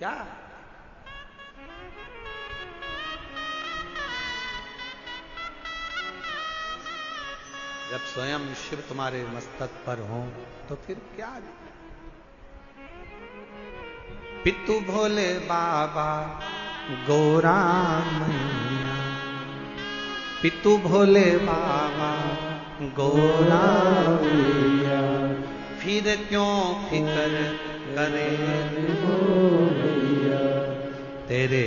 क्या? जब स्वयं शिव तुम्हारे मस्तक पर हो तो फिर क्या? पितु भोले बाबा गौरा मैया, पितु भोले बाबा गौरा मैया, फिर क्यों फिकर करे भैया, तेरे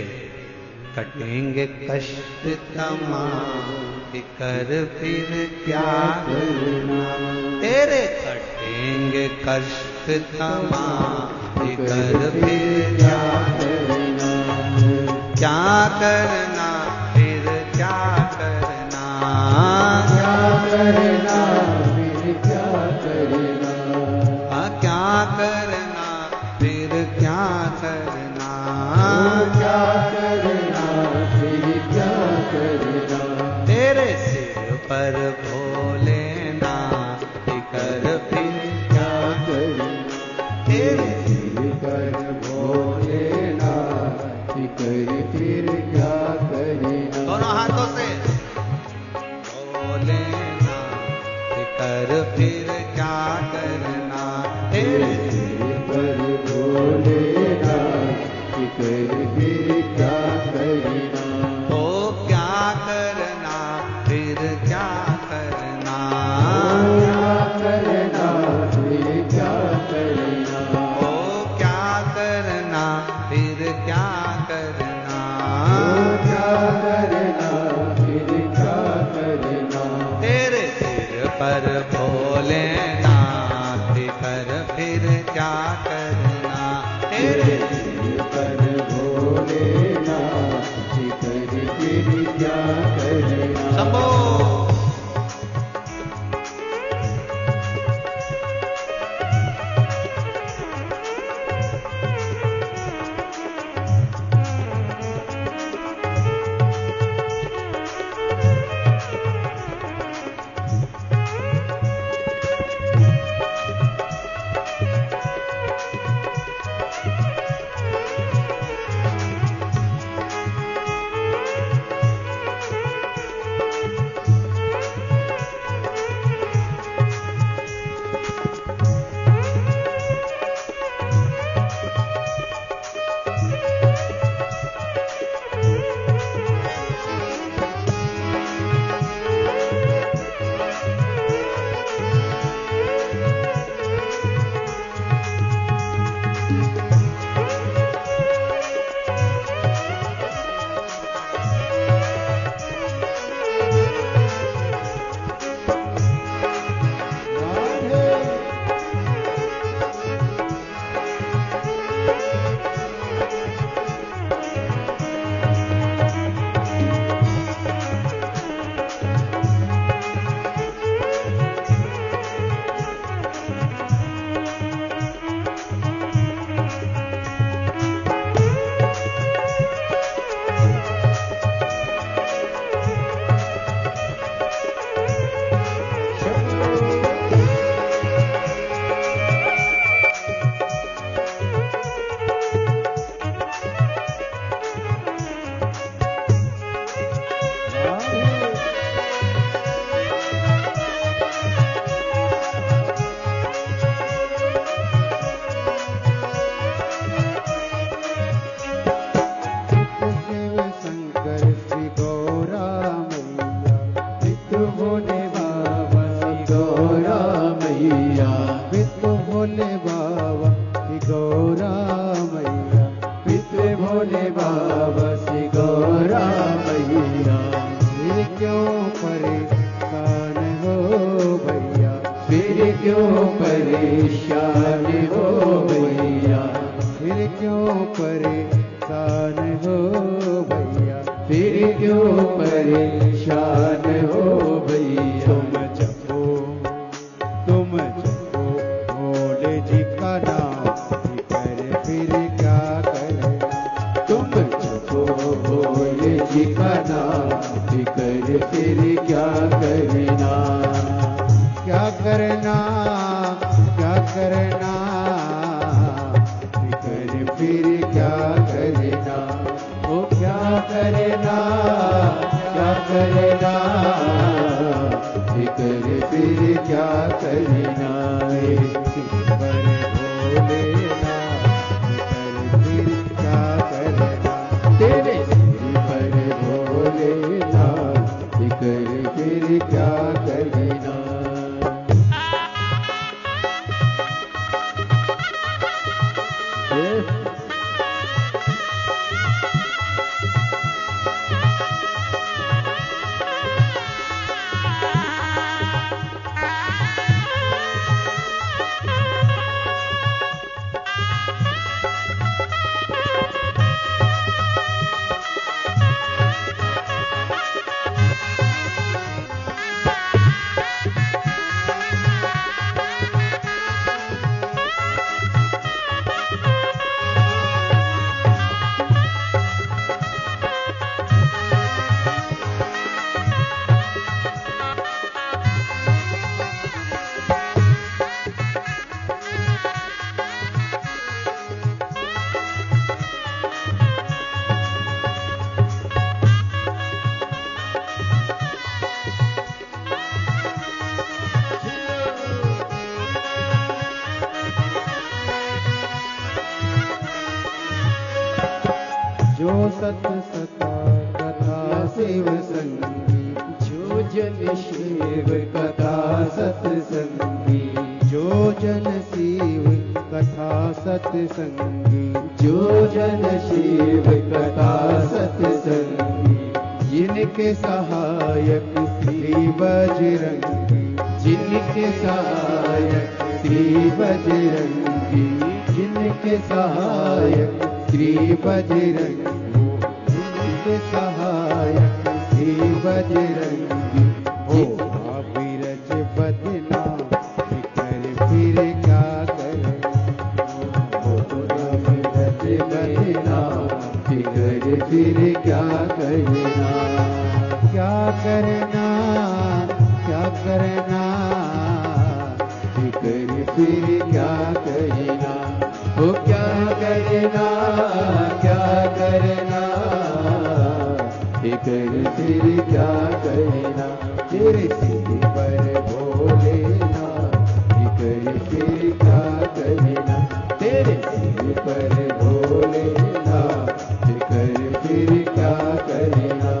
कटेंगे कष्ट तमाम, फिकर फिर क्या करना, तेरे कटेंगे कष्ट तमाम, फिकर फिर क्या करना, क्या करना फिर क्या करना, क्या करना फिर क्या करना, क्या करना फिर क्या करना, क्या करना फिर क्या करना, तेरे सिर पर भोलेनाथ, फिकर फिर क्या करना, तेरे सिर पर भोलेनाथ, फिकर फिर क्या करना, दोनों हाथों से भोलेनाथ, फिकर फिर क्या करना, तेरे सिर पर भोलेनाथ, फिकर फिर क्या करना, तो क्या करना फिर क्या करना, क्या करना फिर क्या करना, ओ क्या करना फिर क्या करना, क्या करना फिर क्या करना, तेरे सिर पर भोलेनाथ, फिकर फिर क्या करना, तेरे सिर पर भोलेनाथ, फिकर फिर क्या करना, शंभो। फिर क्या करना, फिकर फिर क्या करना, सिर पर भोलेनाथ, फिकर फिर क्या करना, तेरे सिर पर भोलेनाथ, फिकर फिर क्या करना। जो सत सता कथा शिव संगी, जो जन शिव कथा सत्संगी, जो जन शिव कथा सत्संगी, जो जन शिव कथा सत्संगी, जिनके सहायक श्री बजरंगी, जिनके सहायक श्री बजरंगी, जिनके सहायक श्री बजरंगी, जिनके सहायक श्री बजरंगी, हो अविरज बदना, फिकर फिर क्या करना, हो अविरज बदना, फिकर फिर क्या करना, क्या करना, क्या करना, फिकर फिर क्या करना, हो क्या करना, क्या करना, फिकर फिर क्या करना, तेरे सिर पर भोलेनाथ, फिकर फिर क्या करना, तेरे सिर पर भोलेनाथ, फिकर फिर क्या करना।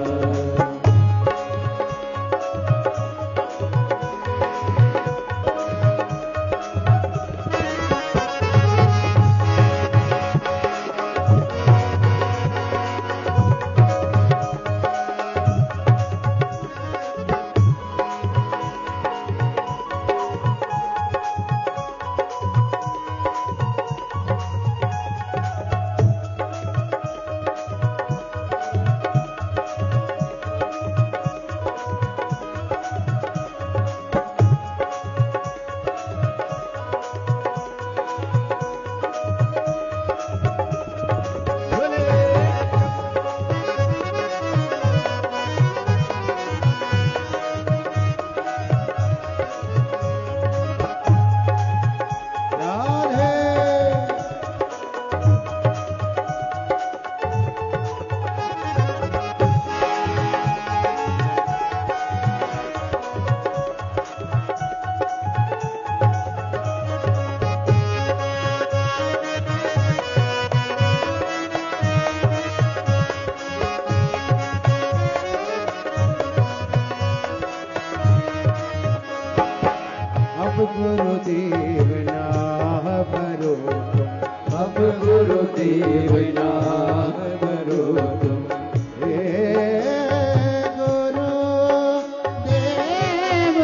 गुरुदेव ना भरो तुम, अब गुरुदेव ना भरो तुम, हे गुरुदेव,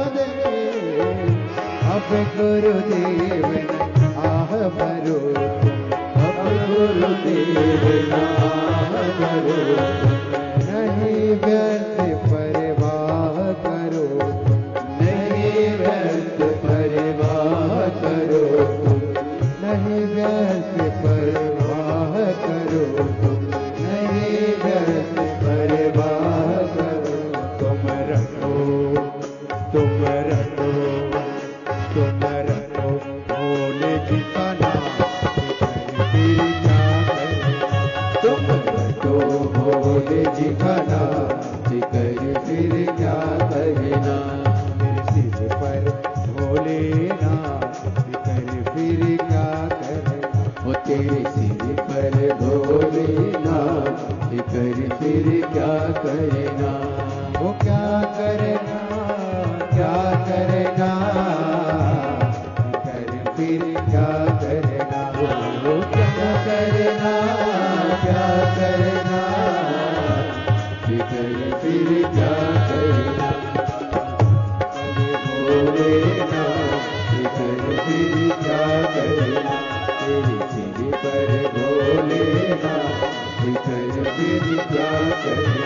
गुरुदेव, अब गुरुदेव आह भरो तुम, अब गुरुदेव ना भरो तुम, नहीं व्यर्थ परवाह करो तुम, नहीं व्यर्थ परवाह करो तुम, नहीं व्यर्थ परवाह करो तुम, नहीं व्यर्थ परवाह करो, तुम रखो, तुम रखो, तुम रखो भोले जी का नाच कर फिर क्या करना। मेरे सिर पर भोलेनाथ कर फिर क्या करना। वो तेरे सिर पर भोलेनाथ कर फिर क्या करना। वो क्या करना, क्या करना, कर फिर क्या करना। वो क्या करना, क्या करना, कर फिर क्या करना। भोलेनाथ कर फिर क्या करना। तेरे सिर पर भोलेनाथ कर फिर क्या करना।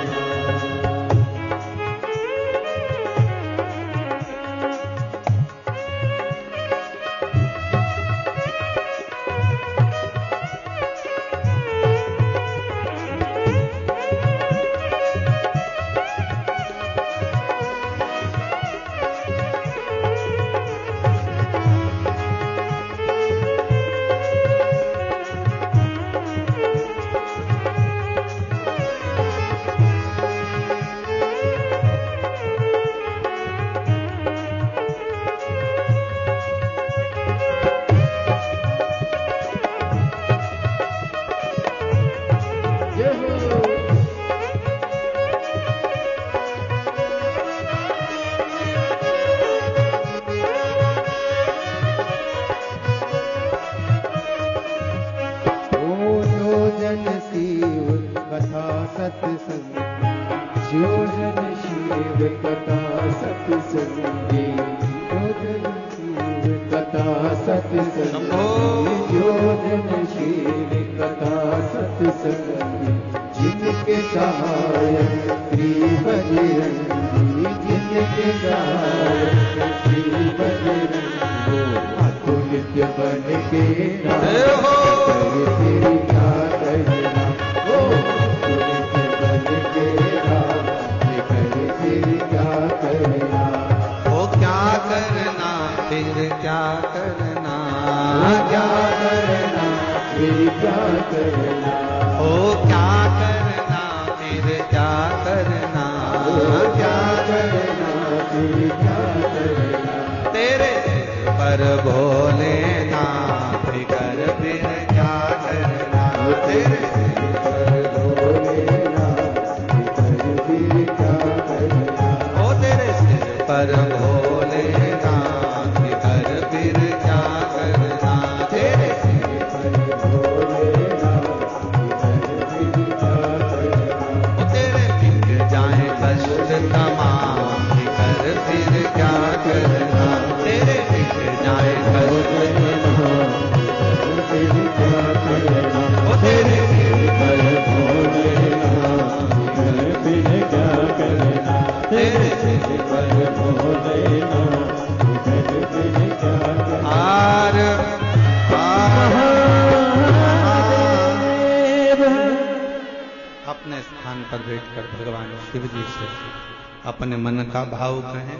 अपने मन का भाव कहें,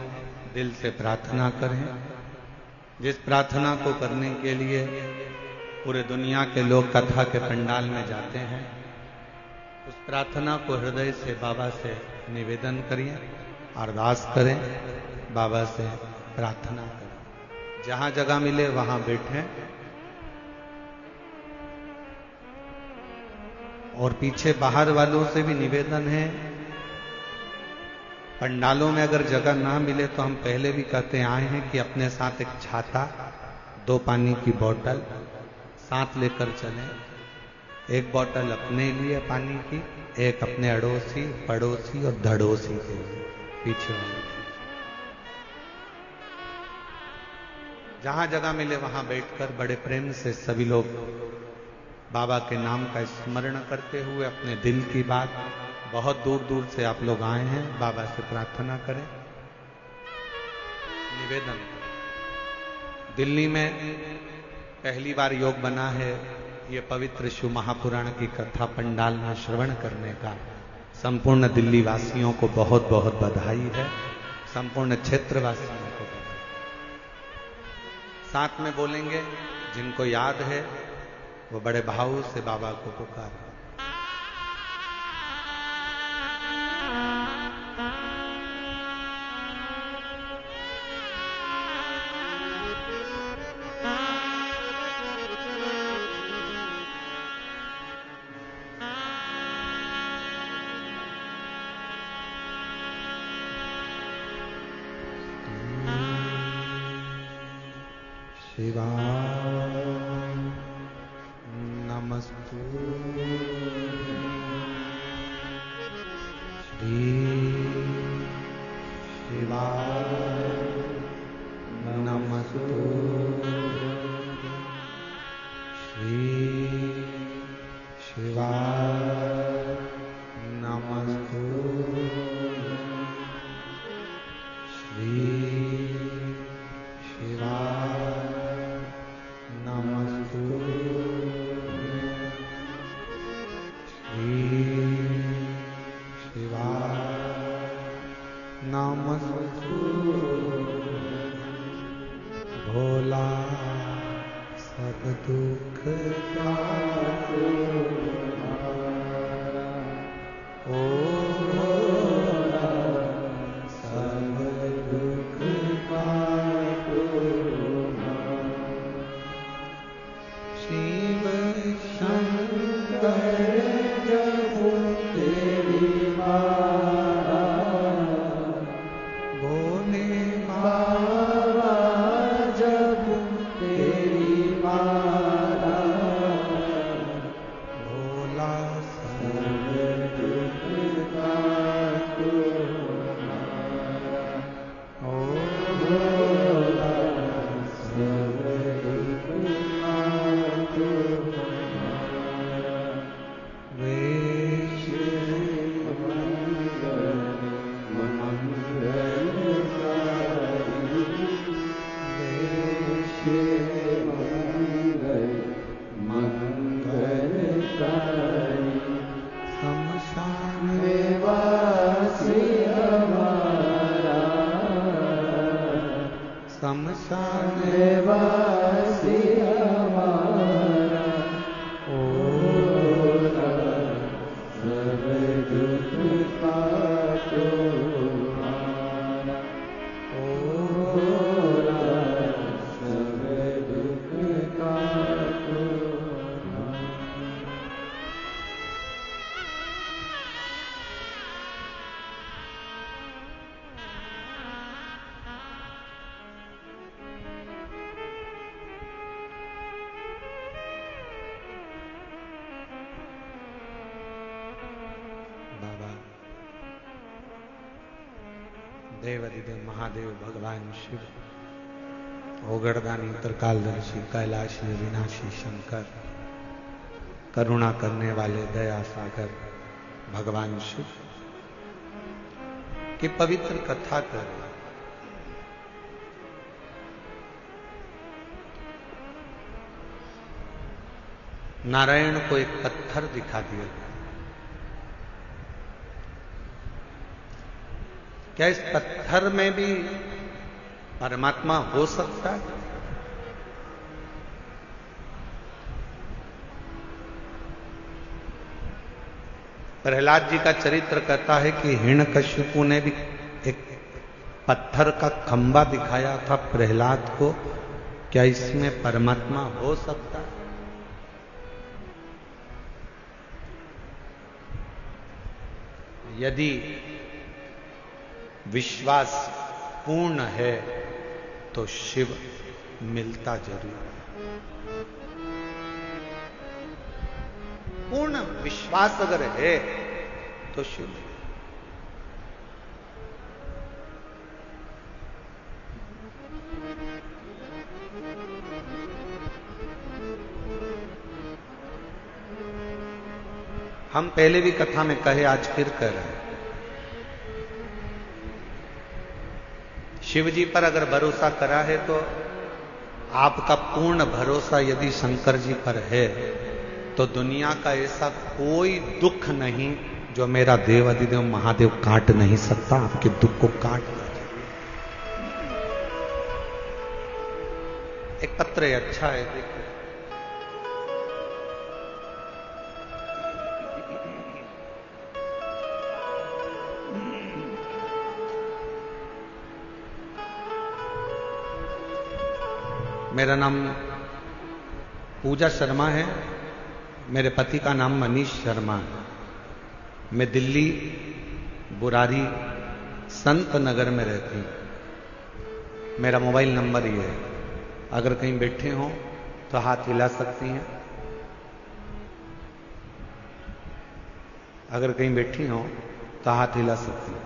दिल से प्रार्थना करें। जिस प्रार्थना को करने के लिए पूरे दुनिया के लोग कथा के पंडाल में जाते हैं, उस प्रार्थना को हृदय से बाबा से निवेदन करिए, अरदास करें, बाबा से प्रार्थना करें। जहां जगह मिले वहां बैठें और पीछे बाहर वालों से भी निवेदन है, पंडालों में अगर जगह ना मिले तो हम पहले भी कहते आए हैं कि अपने साथ एक छाता, 2 पानी की बोतल साथ लेकर चलें। एक बोतल अपने लिए पानी की, एक अपने अड़ोसी, पड़ोसी और धड़ोसी के लिए पीछे वाले। जहां जगह मिले वहां बैठकर बड़े प्रेम से सभी लोग बाबा के नाम का स्मरण करते हुए अपने दिल की बात, बहुत दूर दूर से आप लोग आए हैं, बाबा से प्रार्थना करें, निवेदन करें। दिल्ली में पहली बार योग बना है, ये पवित्र शिव महापुराण की कथा पंडाल में श्रवण करने का संपूर्ण दिल्ली वासियों को बहुत बहुत बधाई है, संपूर्ण क्षेत्रवासियों को बधाई। साथ में बोलेंगे, जिनको याद है वो बड़े भाव से बाबा को पुकार। शिवाय नमस्तुते श्री शिवाय नमस्तुते श्री शिवाय नमस्तुते श्री शिवाय नमस्तुते श्री शिवाय नमस्तुते भोला सब दुख काटो ओ भोला सब दुख काटो शिव शंकर जब तेरी मारा भोले बाबा जब तेरी मारा भोला सब दुख काटो ओ भोला सब दुख काटो वेश शमशान निवासी हमारा शमशान निवासी हमारा ओला सब दुख काटो हमारा ओला सब दुख काटो बाबा देवाधिदेव महादेव भगवान शिव ओगड़दानी त्रिकालदर्शी कैलाशी विनाशी शंकर करुणा करने वाले दया सागर भगवान शिव की पवित्र कथा कर नारायण को एक पत्थर दिखा दिया। क्या इस पत्थर में भी परमात्मा हो सकता है? प्रहलाद जी का चरित्र कहता है कि हिरण्यकश्यपु ने भी एक पत्थर का खंबा दिखाया था प्रहलाद को। क्या इसमें परमात्मा हो सकता है? यदि विश्वास पूर्ण है तो शिव मिलता जरूर है। पूर्ण विश्वास अगर है तो शिव। हम पहले भी कथा में कहे, आज फिर कह रहे हैं, शिव जी पर अगर भरोसा करा है तो आपका पूर्ण भरोसा यदि शंकर जी पर है तो दुनिया का ऐसा कोई दुख नहीं जो मेरा देवाधिदेव महादेव काट नहीं सकता। आपके दुख को काट देगा। एक पत्र है, अच्छा है, देखो। मेरा नाम पूजा शर्मा है, मेरे पति का नाम मनीष शर्मा है। मैं दिल्ली बुरारी संत नगर में रहती हूँ। मेरा मोबाइल नंबर ये है अगर कहीं बैठे हों तो हाथ हिला सकती हैं। अगर कहीं बैठी हों तो हाथ हिला सकती हैं।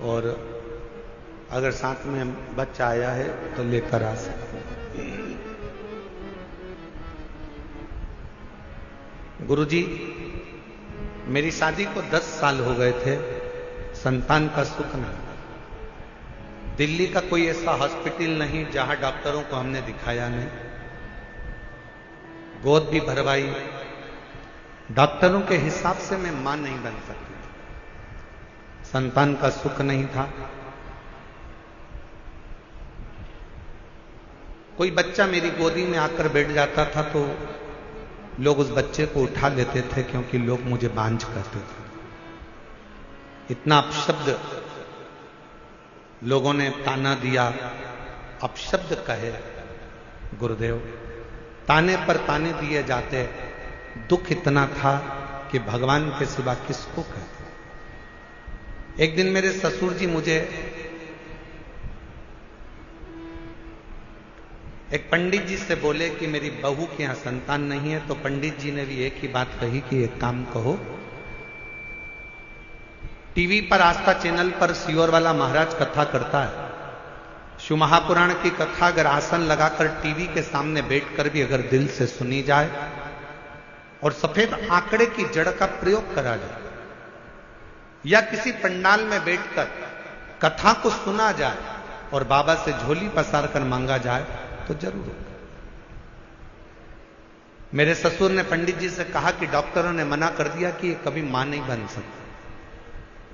और अगर साथ में बच्चा आया है तो लेकर आ सकते हैं। गुरुजी, मेरी शादी को 10 साल हो गए थे, संतान का सुख नहीं। दिल्ली का कोई ऐसा हॉस्पिटल नहीं जहां डॉक्टरों को हमने दिखाया नहीं, गोद भी भरवाई, डॉक्टरों के हिसाब से मैं मां नहीं बन सकती थी। संतान का सुख नहीं था। कोई बच्चा मेरी गोदी में आकर बैठ जाता था तो लोग उस बच्चे को उठा लेते थे, क्योंकि लोग मुझे बांझ कहते थे। इतना अपशब्द लोगों ने ताना दिया, अपशब्द कहे गुरुदेव, ताने पर ताने दिए जाते। दुख इतना था कि भगवान के सिवा किसको कहते। एक दिन मेरे ससुर जी मुझे एक पंडित जी से बोले कि मेरी बहू के यहां संतान नहीं है, तो पंडित जी ने भी एक ही बात कही कि एक काम कहो, टीवी पर आस्था चैनल पर सियोर वाला महाराज कथा करता है। शिव महापुराण की कथा अगर आसन लगाकर टीवी के सामने बैठकर भी अगर दिल से सुनी जाए और सफेद आंकड़े की जड़ का प्रयोग करा जाए, या किसी पंडाल में बैठकर कथा को सुना जाए और बाबा से झोली पसार कर मांगा जाए तो जरूर होगा। मेरे ससुर ने पंडित जी से कहा कि डॉक्टरों ने मना कर दिया कि ये कभी मां नहीं बन सकती।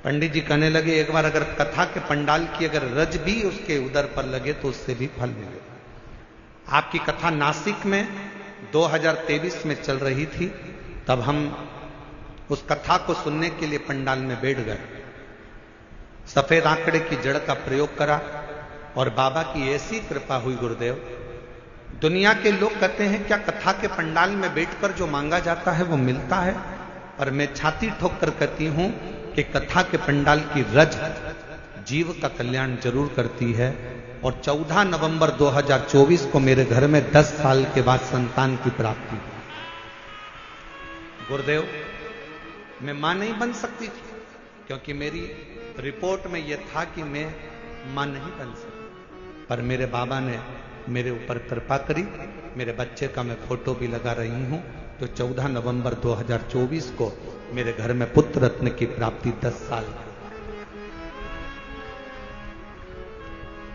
पंडित जी कहने लगे, एक बार अगर कथा के पंडाल की अगर रज भी उसके उदर पर लगे तो उससे भी फल मिलेगा। आपकी कथा नासिक में 2023 में चल रही थी, तब हम उस कथा को सुनने के लिए पंडाल में बैठ गए। सफेद आंकड़े की जड़ का प्रयोग करा और बाबा की ऐसी कृपा हुई गुरुदेव। दुनिया के लोग कहते हैं क्या कथा के पंडाल में बैठकर जो मांगा जाता है वो मिलता है? और मैं छाती ठोक कर कहती हूं कि कथा के पंडाल की रज जीव का कल्याण जरूर करती है। और 14 नवंबर 2024 को मेरे घर में 10 साल के बाद संतान की प्राप्ति हुई। गुरुदेव, मैं मां नहीं बन सकती थी, क्योंकि मेरी रिपोर्ट में यह था कि मैं मां नहीं बन सकती, पर मेरे बाबा ने मेरे ऊपर कृपा करी। मेरे बच्चे का मैं फोटो भी लगा रही हूं। तो 14 नवंबर 2024 को मेरे घर में पुत्र रत्न की प्राप्ति 10 साल की।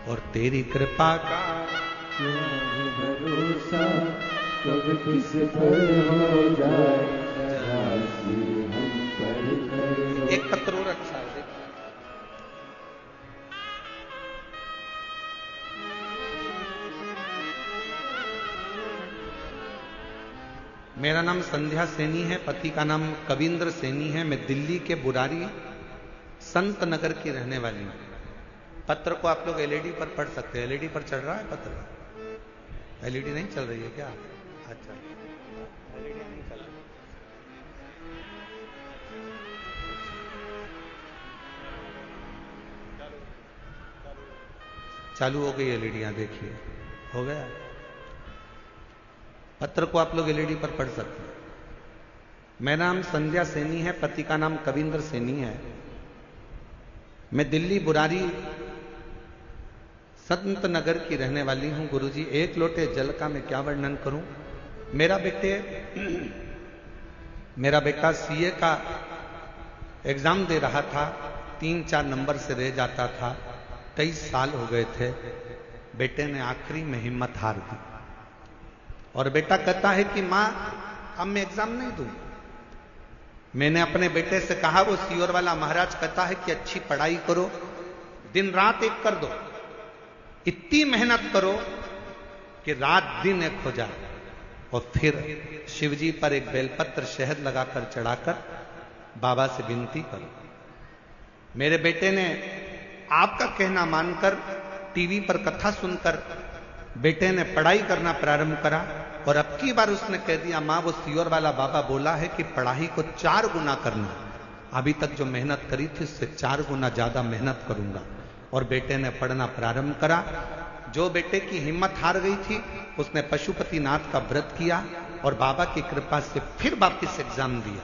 और तेरी कृपा का भरोसा कब किस पर हो जाए, हम पर करो। एक पत्र और अच्छा है। मेरा नाम संध्या सैनी है, पति का नाम कविंद्र सैनी है। मैं दिल्ली के बुरारी संत नगर की रहने वाली हूं। पत्र को आप लोग एलईडी पर पढ़ सकते हैं। एलईडी पर चल रहा है पत्र? एलईडी नहीं चल रही है क्या? अच्छा, एलईडी नहीं चल रही। चालू हो गई एलईडियां, देखिए हो गया। पत्र को आप लोग एलईडी पर पढ़ सकते हैं। मेरा नाम संध्या सैनी है, पति का नाम कविंद्र सैनी है। मैं दिल्ली बुरारी संत नगर की रहने वाली हूं। गुरुजी, एक लोटे जल का मैं क्या वर्णन करूं। मेरा बेटा सीए का एग्जाम दे रहा था, 3-4 नंबर से रह जाता था। 23 साल हो गए थे। बेटे ने आखिरी में हिम्मत हार दी और बेटा कहता है कि मां अब मैं एग्जाम नहीं दूं। मैंने अपने बेटे से कहा, वो सियोर वाला महाराज कहता है कि अच्छी पढ़ाई करो, दिन रात एक कर दो, इतनी मेहनत करो कि रात दिन एक हो जाए। और फिर शिवजी पर एक बेलपत्र शहद लगाकर चढ़ाकर बाबा से विनती करो। मेरे बेटे ने आपका कहना मानकर टीवी पर कथा सुनकर बेटे ने पढ़ाई करना प्रारंभ करा। और अब की बार उसने कह दिया, मां वो सियोर वाला बाबा बोला है कि पढ़ाई को 4 गुना करना। अभी तक जो मेहनत करी थी उससे 4 गुना ज्यादा मेहनत करूंगा। और बेटे ने पढ़ना प्रारंभ करा। जो बेटे की हिम्मत हार गई थी उसने पशुपतिनाथ का व्रत किया और बाबा की कृपा से फिर वापस एग्जाम दिया।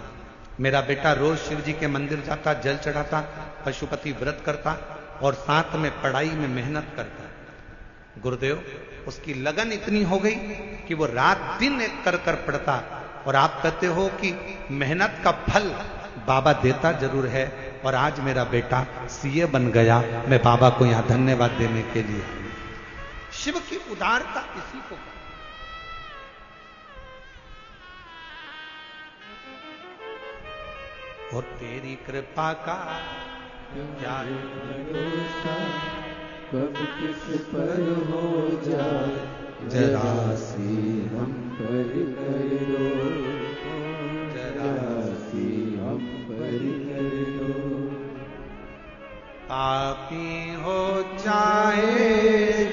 मेरा बेटा रोज शिव जी के मंदिर जाता, जल चढ़ाता, पशुपति व्रत करता और साथ में पढ़ाई में मेहनत करता। गुरुदेव, उसकी लगन इतनी हो गई कि वो रात दिन एक कर पड़ता। और आप कहते हो कि मेहनत का फल बाबा देता जरूर है। और आज मेरा बेटा सीए बन गया। मैं बाबा को यहां धन्यवाद देने के लिए। शिव की उदारता इसी को कहते। और तेरी कृपा का क्या भरोसा, कब किस पर हो जाए, जरा सी हम पर कर दो, जरा सी हम पर कर दो। पापी हो चाहे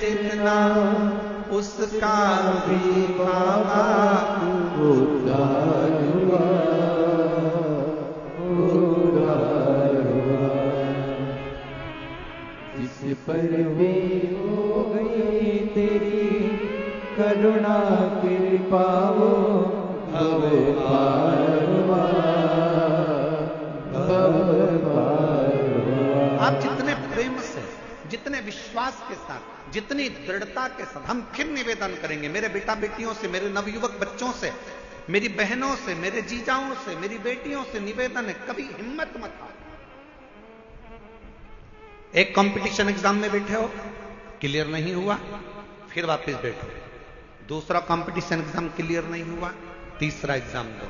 जितना उसका भी बाबा उद्धार हुआ, उद्धार हुआ। जिस पर भी हो गई तेरी करुणा कृपा, वो भव पार हुआ, भव पार हुआ। आप जितने प्रेम से, जितने विश्वास के साथ, जितनी दृढ़ता के साथ, हम फिर निवेदन करेंगे मेरे बेटा बेटियों से, मेरे नवयुवक बच्चों से, मेरी बहनों से, मेरे जीजाओं से, मेरी बेटियों से निवेदन है, कभी हिम्मत मत हारो। एक कंपटीशन एग्जाम में बैठे हो, क्लियर नहीं हुआ, फिर वापस बैठो। दूसरा कंपटीशन एग्जाम क्लियर नहीं हुआ, तीसरा एग्जाम दो।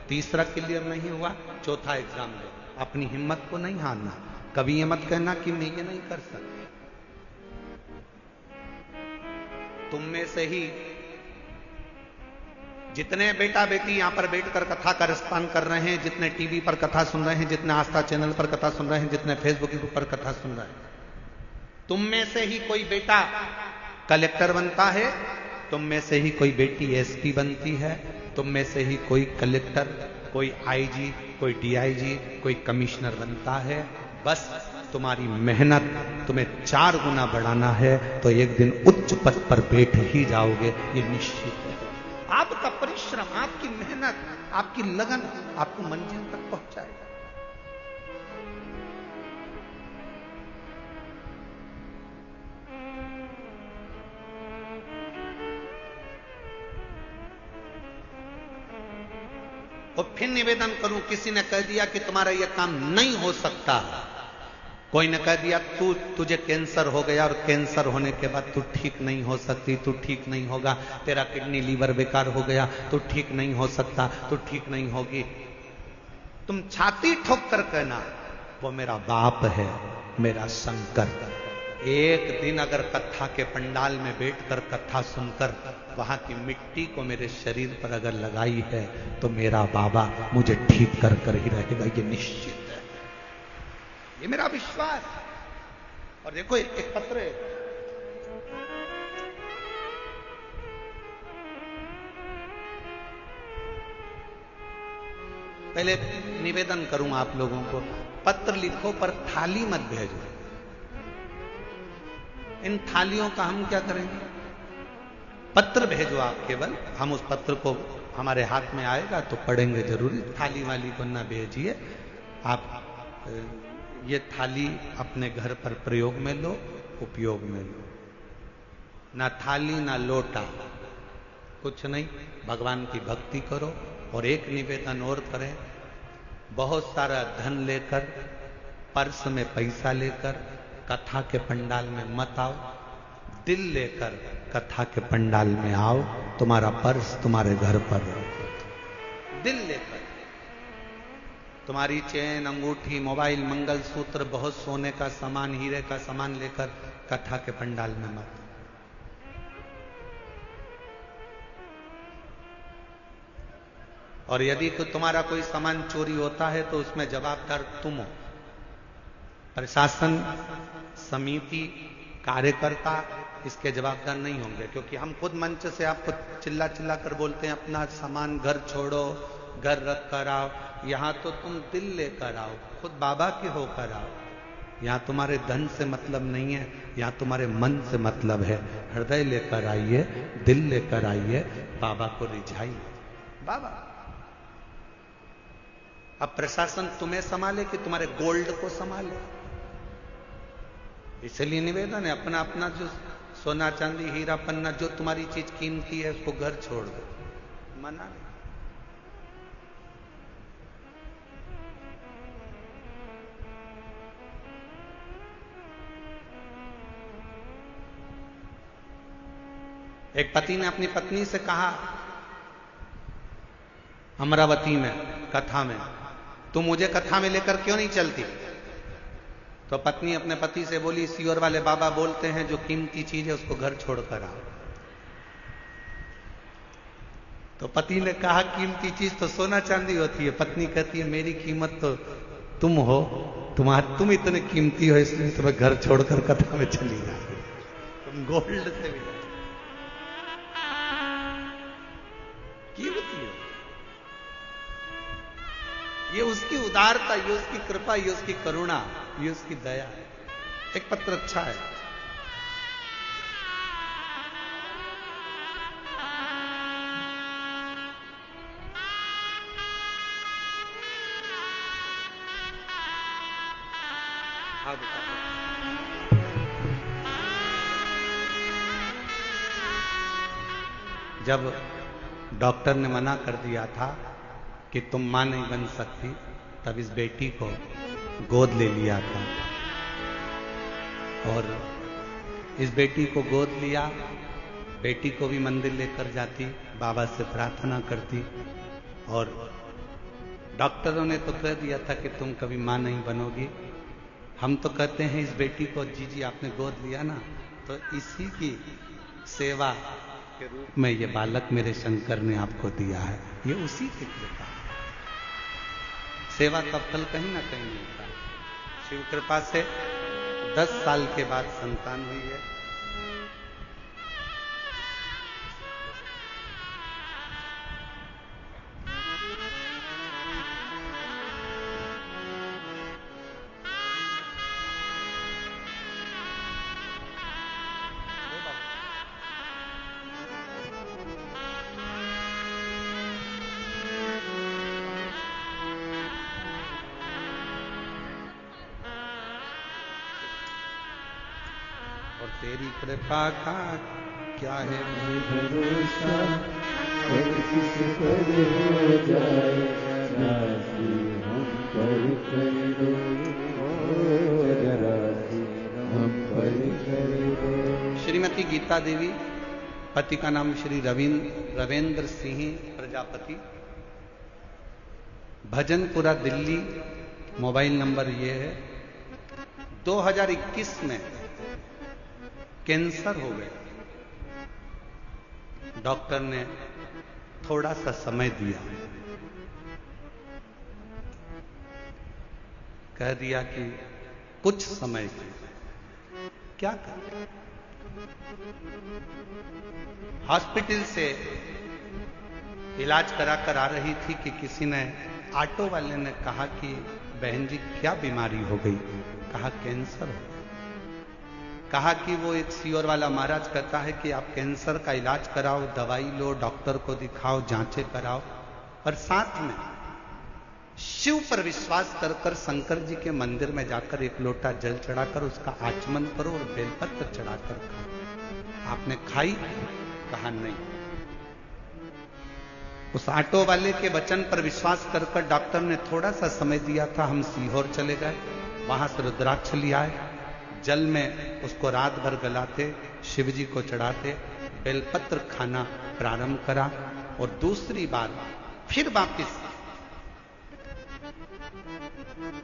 तीसरा क्लियर नहीं हुआ, चौथा एग्जाम दो। अपनी हिम्मत को नहीं हारना। कभी ये मत कहना कि मैं ये नहीं कर सकता। तुम में से ही जितने बेटा बेटी यहां पर बैठकर कथा का रसपान कर रहे हैं, जितने टीवी पर कथा सुन रहे हैं, जितने आस्था चैनल पर कथा सुन रहे हैं, जितने फेसबुक पर कथा सुन रहे हैं, तुम में से ही कोई बेटा कलेक्टर बनता है, तुम में से ही कोई बेटी एसपी बनती है, तुम में से ही कोई कलेक्टर, कोई आईजी, कोई डीआईजी, कोई कमिश्नर बनता है। बस तुम्हारी मेहनत तुम्हें 4 गुना बढ़ाना है तो एक दिन उच्च पद पर बैठ ही जाओगे, ये निश्चित है। आपका परिश्रम, आपकी मेहनत, आपकी लगन आपको मंजिल तक पहुंचाएगा। और फिर निवेदन करूं, किसी ने कह दिया कि तुम्हारा यह काम नहीं हो सकता, कोई ने कह दिया तुझे कैंसर हो गया और कैंसर होने के बाद तू ठीक नहीं हो सकती, तू ठीक नहीं होगा, तेरा किडनी लीवर बेकार हो गया, तू ठीक नहीं हो सकता, तू ठीक नहीं होगी, तुम छाती ठोक कर कहना वो मेरा बाप है, मेरा शंकर। एक दिन अगर कथा के पंडाल में बैठकर कथा सुनकर वहां की मिट्टी को मेरे शरीर पर अगर लगाई है तो मेरा बाबा मुझे ठीक कर कर ही रहेगा, ये निश्चित है, ये मेरा विश्वास। और देखो एक पत्र है, पहले निवेदन करूं आप लोगों को, पत्र लिखो पर थाली मत भेजो। इन थालियों का हम क्या करेंगे? पत्र भेजो आप केवल, हम उस पत्र को हमारे हाथ में आएगा तो पढ़ेंगे जरूरी। थाली वाली को ना भेजिए आप। ये थाली अपने घर पर प्रयोग में लो, उपयोग में लो। ना थाली ना लोटा, कुछ नहीं, भगवान की भक्ति करो। और एक निवेदन और करें, बहुत सारा धन लेकर, पर्स में पैसा लेकर कथा के पंडाल में मत आओ। दिल लेकर कथा के पंडाल में आओ, तुम्हारा पर्स तुम्हारे घर पर रखो। दिल लेकर तुम्हारी चेन, अंगूठी, मोबाइल, मंगलसूत्र, बहुत सोने का सामान, हीरे का सामान लेकर कथा के पंडाल में मत। और यदि तो तुम्हारा कोई सामान चोरी होता है तो उसमें जवाबदार तुम हो। प्रशासन, समिति, कार्यकर्ता इसके जवाबदार नहीं होंगे, क्योंकि हम खुद मंच से आपको चिल्ला चिल्ला कर बोलते हैं अपना सामान घर छोड़ो, घर रख कर आओ। यहां तो तुम दिल लेकर आओ, खुद बाबा के होकर आओ। यहां तुम्हारे धन से मतलब नहीं है, यहां तुम्हारे मन से मतलब है। हृदय लेकर आइए, दिल लेकर आइए, बाबा को रिझाइए। बाबा अब प्रशासन तुम्हें संभाले कि तुम्हारे गोल्ड को संभाले? इसलिए निवेदन है, अपना अपना जो सोना चांदी हीरा पन्ना जो तुम्हारी चीज कीमती है उसको घर छोड़ दो। मना नहीं। एक पति ने अपनी पत्नी से कहा अमरावती में कथा में, तुम मुझे कथा में लेकर क्यों नहीं चलती? तो पत्नी अपने पति से बोली, सीओर वाले बाबा बोलते हैं जो कीमती चीज है उसको घर छोड़कर आओ। तो पति ने कहा कीमती चीज तो सोना चांदी होती है। पत्नी कहती है मेरी कीमत तो तुम हो, तुम इतने कीमती हो इसलिए तुम्हें घर छोड़कर कथा में चली जाती, तुम गोल्ड से भी कीमती हो। ये उसकी उदारता, ये उसकी कृपा, ये उसकी करुणा, ये उसकी दया है। एक पत्र अच्छा है। हाँ जब डॉक्टर ने मना कर दिया था कि तुम मां नहीं बन सकती, तब इस बेटी को गोद ले लिया था और इस बेटी को गोद लिया। बेटी को भी मंदिर लेकर जाती, बाबा से प्रार्थना करती और डॉक्टरों ने तो कह दिया था कि तुम कभी मां नहीं बनोगी। हम तो कहते हैं इस बेटी को जी आपने गोद लिया ना, तो इसी की सेवा के रूप में ये बालक मेरे शंकर ने आपको दिया है। ये उसी की कृपा, सेवा का फल कहीं ना कहीं मिलता है। शिव कृपा से 10 साल के बाद संतान हुई है। तेरी कृपा का क्या है भरोसा, और किस पर हो जाए राशि हम पर कर दो, राशि हम पर कर दो। श्रीमती गीता देवी, पति का नाम श्री रविंद्र सिंह प्रजापति, भजनपुरा दिल्ली। मोबाइल नंबर ये है। 2021 में कैंसर हो गया। डॉक्टर ने थोड़ा सा समय दिया, कह दिया कि कुछ समय की क्या करें। हॉस्पिटल से इलाज कराकर आ रही थी कि किसी ने, ऑटो वाले ने कहा कि बहन जी क्या बीमारी हो गई? कहा कैंसर हो। कहा कि वो एक सीओर वाला महाराज कहता है कि आप कैंसर का इलाज कराओ, दवाई लो, डॉक्टर को दिखाओ, जांचें कराओ और साथ में शिव पर विश्वास कर कर शंकर जी के मंदिर में जाकर एक लोटा जल चढ़ाकर उसका आचमन करो और बेलपत्र चढ़ाकर खाओ। आपने खाई? कहा नहीं। उस ऑटो वाले के वचन पर विश्वास कर कर डॉक्टर ने थोड़ा सा समय दिया था। हम सीहोर चले गए, वहां से रुद्राक्ष ले आए, जल में उसको रात भर गलाते, शिव जी को चढ़ाते, बेलपत्र खाना प्रारंभ करा और दूसरी बार फिर वापिस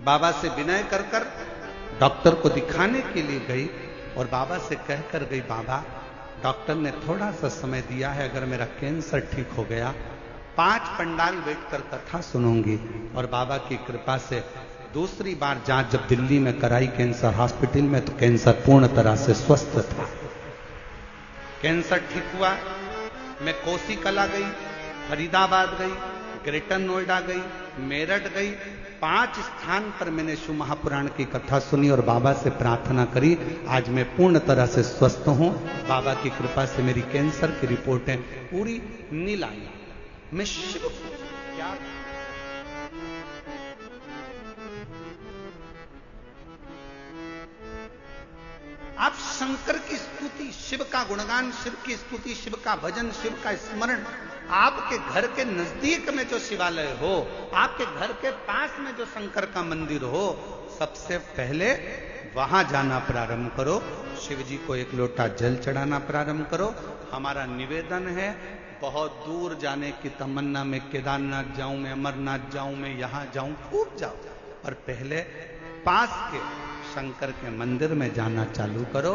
बाबा से विनय कर कर डॉक्टर को दिखाने के लिए गई और बाबा से कहकर गई, बाबा डॉक्टर ने थोड़ा सा समय दिया है, अगर मेरा कैंसर ठीक हो गया 5 पंडाल बैठकर कथा सुनूंगी। और बाबा की कृपा से दूसरी बार जांच जब दिल्ली में कराई कैंसर हॉस्पिटल में, तो कैंसर पूर्ण तरह से स्वस्थ था। कैंसर ठीक हुआ। मैं कोसी कला गई, फरीदाबाद गई, ग्रेटर नोएडा गई, मेरठ गई, 5 स्थान पर मैंने शिव महापुराण की कथा सुनी और बाबा से प्रार्थना करी। आज मैं पूर्ण तरह से स्वस्थ हूं। बाबा की कृपा से मेरी कैंसर की रिपोर्टें पूरी नील आई। मैं शिव क्या आप शंकर की स्तुति, शिव का गुणगान, शिव की स्तुति, शिव का भजन, शिव का स्मरण, आपके घर के नजदीक में जो शिवालय हो, आपके घर के पास में जो शंकर का मंदिर हो, सबसे पहले वहां जाना प्रारंभ करो। शिव जी को एक लोटा जल चढ़ाना प्रारंभ करो। हमारा निवेदन है, बहुत दूर जाने की तमन्ना में केदारनाथ जाऊं, मैं अमरनाथ जाऊं, मैं यहां जाऊं, खूब जाओ, और पहले पास के शंकर के मंदिर में जाना चालू करो।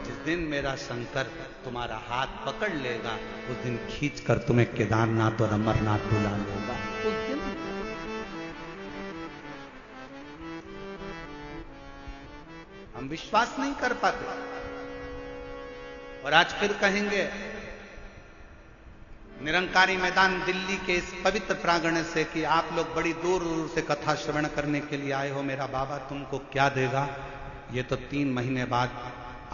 जिस दिन मेरा शंकर तुम्हारा हाथ पकड़ लेगा, उस दिन खींचकर तुम्हें केदारनाथ और अमरनाथ बुला लेगा। उस दिन हम विश्वास नहीं कर पाते, और आज फिर कहेंगे निरंकारी मैदान दिल्ली के इस पवित्र प्रांगण से कि आप लोग बड़ी दूर दूर से कथा श्रवण करने के लिए आए हो, मेरा बाबा तुमको क्या देगा। ये तो 3 महीने बाद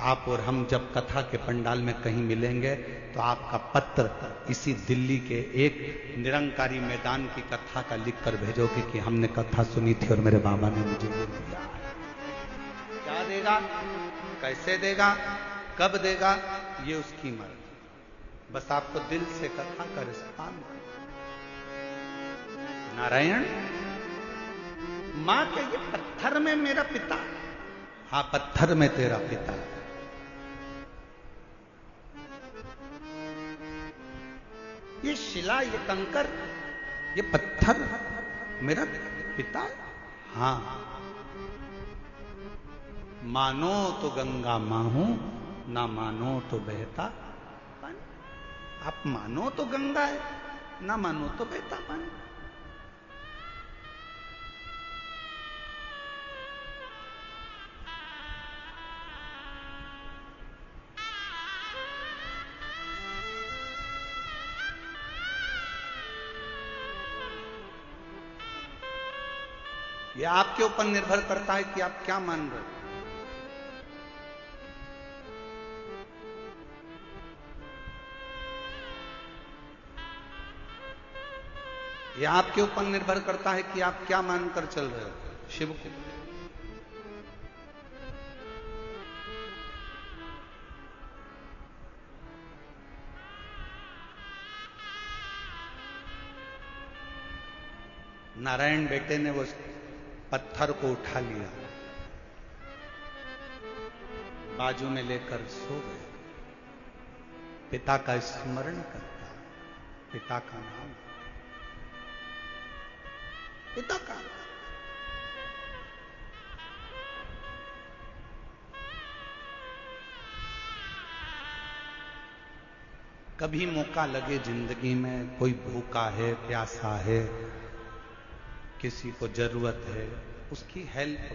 आप और हम जब कथा के पंडाल में कहीं मिलेंगे तो आपका पत्र इसी दिल्ली के एक निरंकारी मैदान की कथा का लिख कर भेजोगे कि हमने कथा सुनी थी और मेरे बाबा ने मुझे ये दिया। क्या देगा, कैसे देगा, कब देगा, ये उसकी मर्जी। बस आपको दिल से कथा का रिस्पान। नारायण मां के ये पत्थर में मेरा पिता, हाँ पत्थर में तेरा पिता, ये शिला, ये कंकर, ये पत्थर मेरा पिता, हाँ मानो तो गंगा मां हूं, ना मानो तो बहता पानी। आप मानो तो गंगा है, ना मानो तो बहता पानी। यह आपके ऊपर निर्भर करता है कि आप क्या मान रहे हो। यह आपके ऊपर निर्भर करता है कि आप क्या मानकर चल रहे हो शिव को। नारायण बेटे ने वो पत्थर को उठा लिया, बाजू में लेकर सो गए। पिता का स्मरण करता, पिता का नाम, पिता का। कभी मौका लगे जिंदगी में, कोई भूखा है, प्यासा है, किसी को जरूरत है, उसकी हेल्प।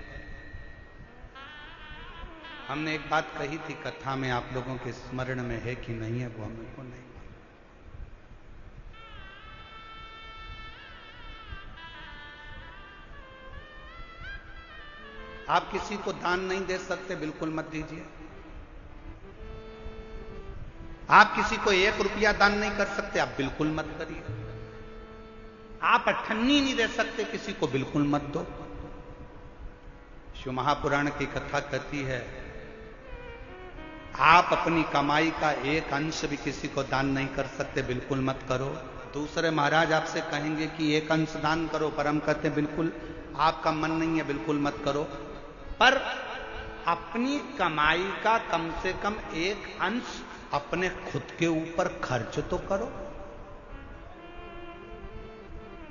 हमने एक बात कही थी कथा में, आप लोगों के स्मरण में है कि नहीं है वो हमको नहीं। आप किसी को दान नहीं दे सकते, बिल्कुल मत दीजिए। आप किसी को 1 रुपया दान नहीं कर सकते, आप बिल्कुल मत करिए। आप अठन्नी नहीं दे सकते किसी को, बिल्कुल मत दो। शिव महापुराण की कथा कहती है, आप अपनी कमाई का 1 अंश भी किसी को दान नहीं कर सकते, बिल्कुल मत करो। दूसरे महाराज आपसे कहेंगे कि 1 अंश दान करो, पर हम कहते हैं बिल्कुल आपका मन नहीं है, बिल्कुल मत करो। पर अपनी कमाई का कम से कम 1 अंश अपने खुद के ऊपर खर्च तो करो।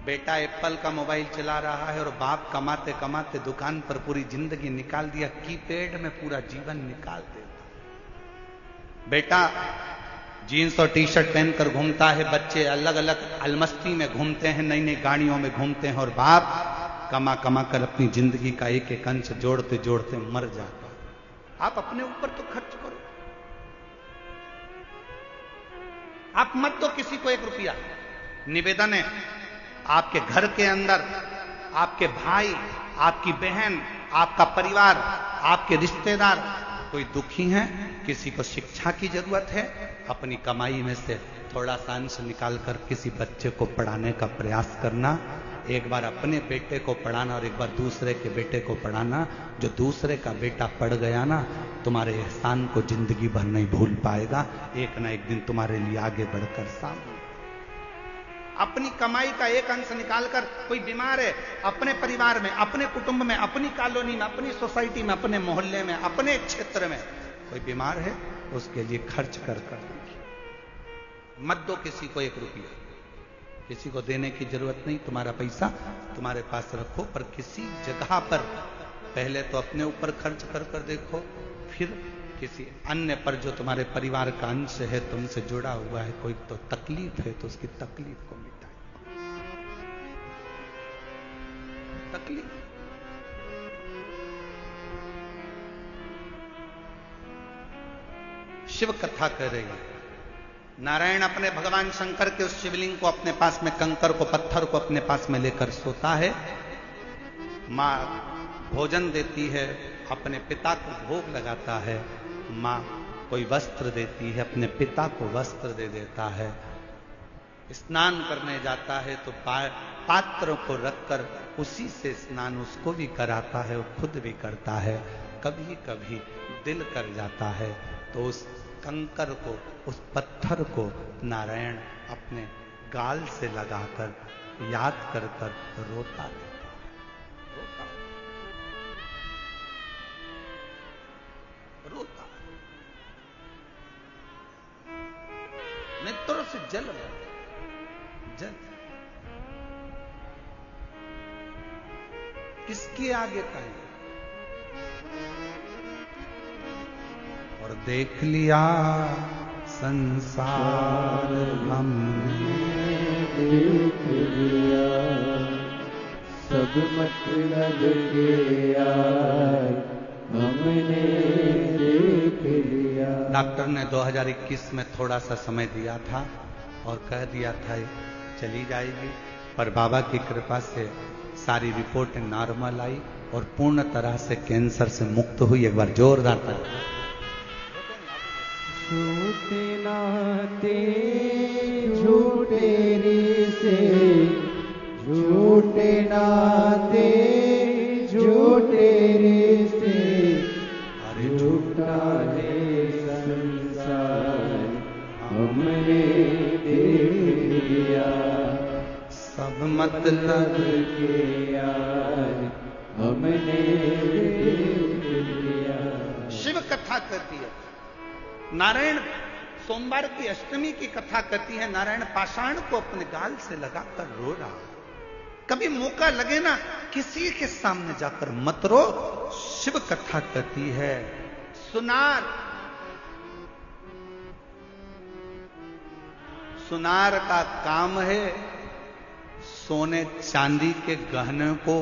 बेटा एप्पल का मोबाइल चला रहा है और बाप कमाते कमाते दुकान पर पूरी जिंदगी निकाल दिया, कीपैड में पूरा जीवन निकाल देता। बेटा जीन्स और टी-शर्ट पहनकर घूमता है, बच्चे अलग अलग अलमस्ती में घूमते हैं, नई नई गाड़ियों में घूमते हैं, और बाप कमा कमा कर अपनी जिंदगी का 1 अंश जोड़ते जोड़ते मर जाता। आप अपने ऊपर तो खर्च करो। आप मत दो किसी को 1 रुपया। निवेदन है, आपके घर के अंदर आपके भाई, आपकी बहन, आपका परिवार, आपके रिश्तेदार कोई दुखी हैं, किसी को शिक्षा की जरूरत है, अपनी कमाई में से थोड़ा सा अंश निकालकर किसी बच्चे को पढ़ाने का प्रयास करना। एक बार अपने बेटे को पढ़ाना और एक बार दूसरे के बेटे को पढ़ाना। जो दूसरे का बेटा पढ़ गया ना, तुम्हारे एहसान को जिंदगी भर नहीं भूल पाएगा। एक ना एक दिन तुम्हारे लिए आगे बढ़कर सामने। अपनी कमाई का एक अंश निकालकर, कोई बीमार है, अपने परिवार में, अपने कुटुंब में, अपनी कॉलोनी में, अपनी सोसाइटी में, अपने मोहल्ले में, अपने क्षेत्र में कोई बीमार है, उसके लिए खर्च कर मत दो किसी को 1 रुपया। किसी को देने की जरूरत नहीं, तुम्हारा पैसा तुम्हारे पास रखो, पर किसी जगह पर पहले तो अपने ऊपर खर्च कर देखो, फिर किसी अन्य पर जो तुम्हारे परिवार का अंश है, तुमसे जुड़ा हुआ है, कोई तो तकलीफ है तो उसकी तकलीफ को मिटाए। तकलीफ शिव कथा कर रही है। नारायण अपने भगवान शंकर के उस शिवलिंग को अपने पास में, कंकर को, पत्थर को अपने पास में लेकर सोता है। मां भोजन देती है, अपने पिता को भोग लगाता है। मां कोई वस्त्र देती है, अपने पिता को वस्त्र दे देता है। स्नान करने जाता है तो पात्र को रखकर उसी से स्नान उसको भी कराता है और खुद भी करता है। कभी कभी दिल कर जाता है तो उस कंकर को, उस पत्थर को नारायण अपने गाल से लगाकर याद कर रोता रहता है। रोता नेत्रों से जल किसके आगे कहें। और देख लिया संसार हमने, देख लिया सब मतलब के यार हमने देख लिया। डॉक्टर ने 2021 में थोड़ा सा समय दिया था और कह दिया था चली जाएगी, पर बाबा की कृपा से सारी रिपोर्ट नॉर्मल आई और पूर्ण तरह से कैंसर से मुक्त हुई। एक बार जोरदार ताली। झूठे नाते झूठे रिश्ते, झूठे नाते झूठे रिश्ते, झूठा है संसार हमने देख लिया। सब मतलब के यार हमने देख लिया। शिव कथा करती है। नारायण सोमवार की अष्टमी की कथा करती है। नारायण पाषाण को अपने गाल से लगाकर रो रहा। कभी मौका लगे ना, किसी के सामने जाकर मत रो। शिव कथा करती है। सुनार का काम है सोने चांदी के गहने को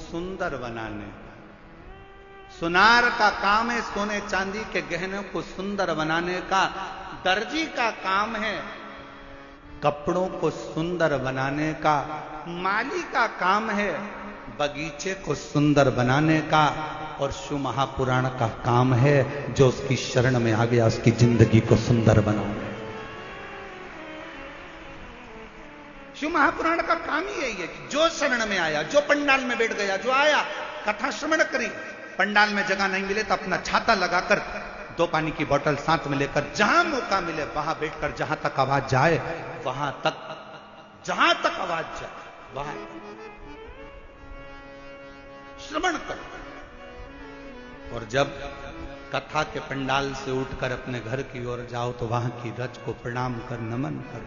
सुंदर बनाने। सुनार का काम है सोने चांदी के गहनों को सुंदर बनाने का। दर्जी का काम है कपड़ों को सुंदर बनाने का। माली का काम है बगीचे को सुंदर बनाने का। और शिव महापुराण का काम है जो उसकी शरण में आ गया उसकी जिंदगी को सुंदर बनाने। शिव महापुराण का काम ही यही है कि जो शरण में आया, जो पंडाल में बैठ गया, जो आया, कथा श्रवण करी, पंडाल में जगह नहीं मिले तो अपना छाता लगाकर 2 पानी की बोतल साथ में लेकर जहां मौका मिले वहां बैठकर जहां तक आवाज जाए वहां तक, जहां तक आवाज जाए वहां श्रवण कर। और जब कथा के पंडाल से उठकर अपने घर की ओर जाओ तो वहां की रज को प्रणाम कर, नमन कर,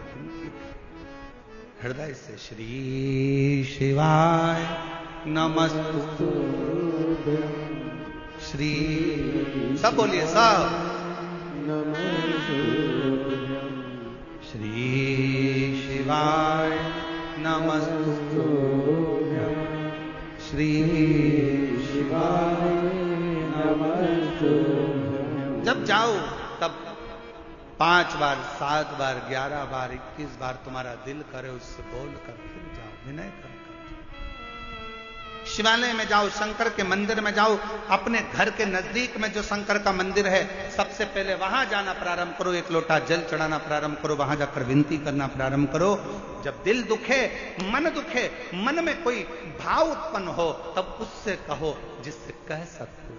हृदय से श्री शिवाय नमस्तु श्री, सब बोलिए सब, श्री शिवाय नमस्तु श्री शिवाय नमस्तु। जब जाओ तब 5 बार, 7 बार, 11 बार, 21 बार तुम्हारा दिल करे उससे बोल कर फिर जाओ, विनय कर। शिवालय में जाओ, शंकर के मंदिर में जाओ, अपने घर के नजदीक में जो शंकर का मंदिर है सबसे पहले वहां जाना प्रारंभ करो, एक लोटा जल चढ़ाना प्रारंभ करो, वहां जाकर विनती करना प्रारंभ करो। जब दिल दुखे, मन दुखे, मन में कोई भाव उत्पन्न हो, तब उससे कहो जिससे कह सकते हो।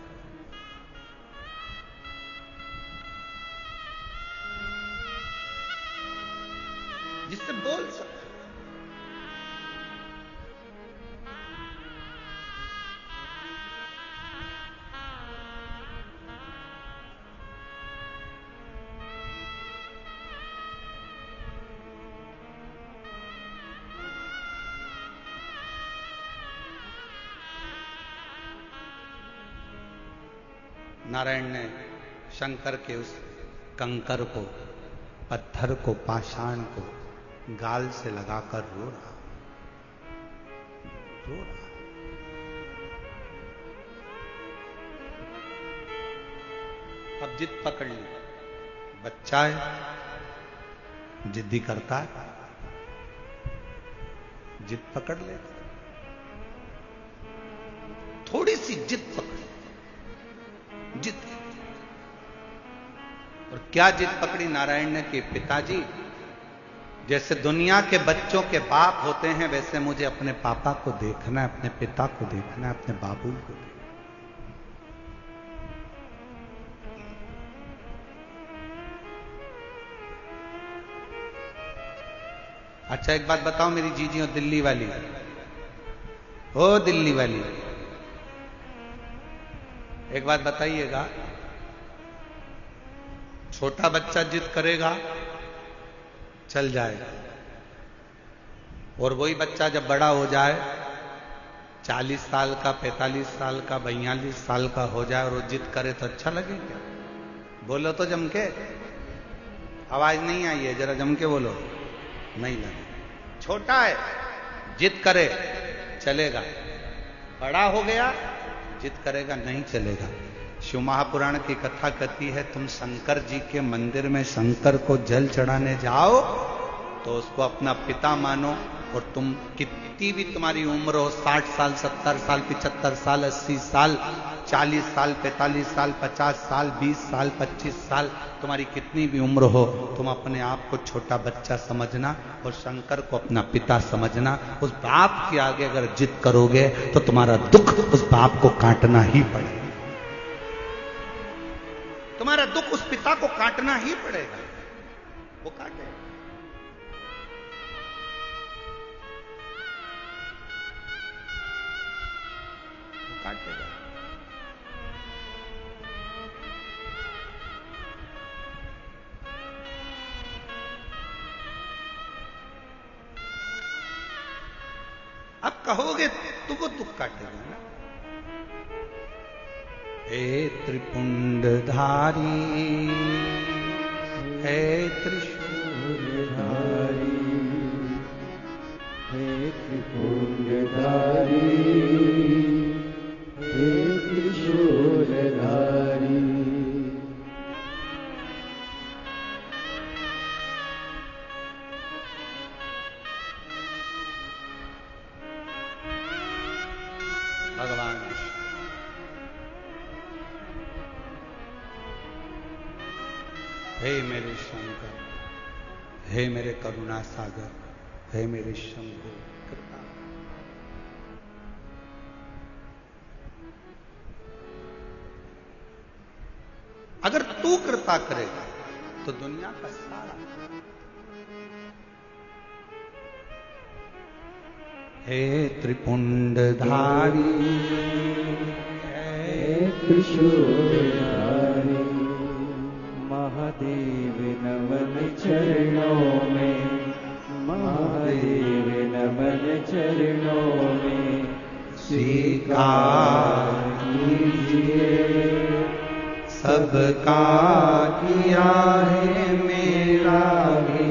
जिससे बोल सकते। नारायण ने शंकर के उस कंकर को, पत्थर को, पाषाण को गाल से लगाकर रो रहा। अब जिद पकड़ ली। बच्चा है, जिद्दी करता है, जिद पकड़ ले। थोड़ी सी जिद पकड़, जिद। और क्या जिद पकड़ी नारायण ने कि पिताजी, जैसे दुनिया के बच्चों के बाप होते हैं वैसे मुझे अपने पापा को देखना है, अपने पिता को देखना है, अपने बाबू को देखना है। अच्छा एक बात बताओ मेरी जीजी और दिल्ली वाली, ओ दिल्ली वाली, एक बात बताइएगा, छोटा बच्चा जिद करेगा चल जाएगा, और वही बच्चा जब बड़ा हो जाए, 40 साल का, 45 साल का, 42 साल का हो जाए और वो जिद करे तो अच्छा लगे क्या? बोलो तो जम के। आवाज नहीं आई है, जरा जम के बोलो। नहीं लगे। छोटा है, जिद करे चलेगा, बड़ा हो गया जिद करेगा नहीं चलेगा। शिव महापुराण की कथा कहती है, तुम शंकर जी के मंदिर में शंकर को जल चढ़ाने जाओ तो उसको अपना पिता मानो, और तुम कितनी भी तुम्हारी उम्र हो, 60 साल, 70 साल, 75 साल, 80 साल, 40 साल, 45 साल, 50 साल, 20 साल, 25 साल, तुम्हारी कितनी भी उम्र हो, तुम अपने आप को छोटा बच्चा समझना और शंकर को अपना पिता समझना। उस बाप के आगे अगर जिद करोगे तो तुम्हारा दुख उस बाप को काटना ही पड़ेगा, तुम्हारा दुख उस पिता को काटना ही पड़ेगा। वो काटे, वो काटेगा। अब कहोगे तो वो दुख काटेगा ना। हे त्रिपुंडधारी, हे त्रिशूलधारी, हे त्रिपुंडधारी, हे त्रिशूलधारी, भगवान हे मेरे शंकर, हे मेरे करुणा सागर, हे मेरे शंभु, कृपा। अगर तू कृपा करेगा तो दुनिया का सारा। हे त्रिपुंडधारी, हे त्रिशूलधारी, महादेव नमन चरणों में, महादेव नमन चरणों में, स्वीकार कीजिए सबका किया है, मेरा भी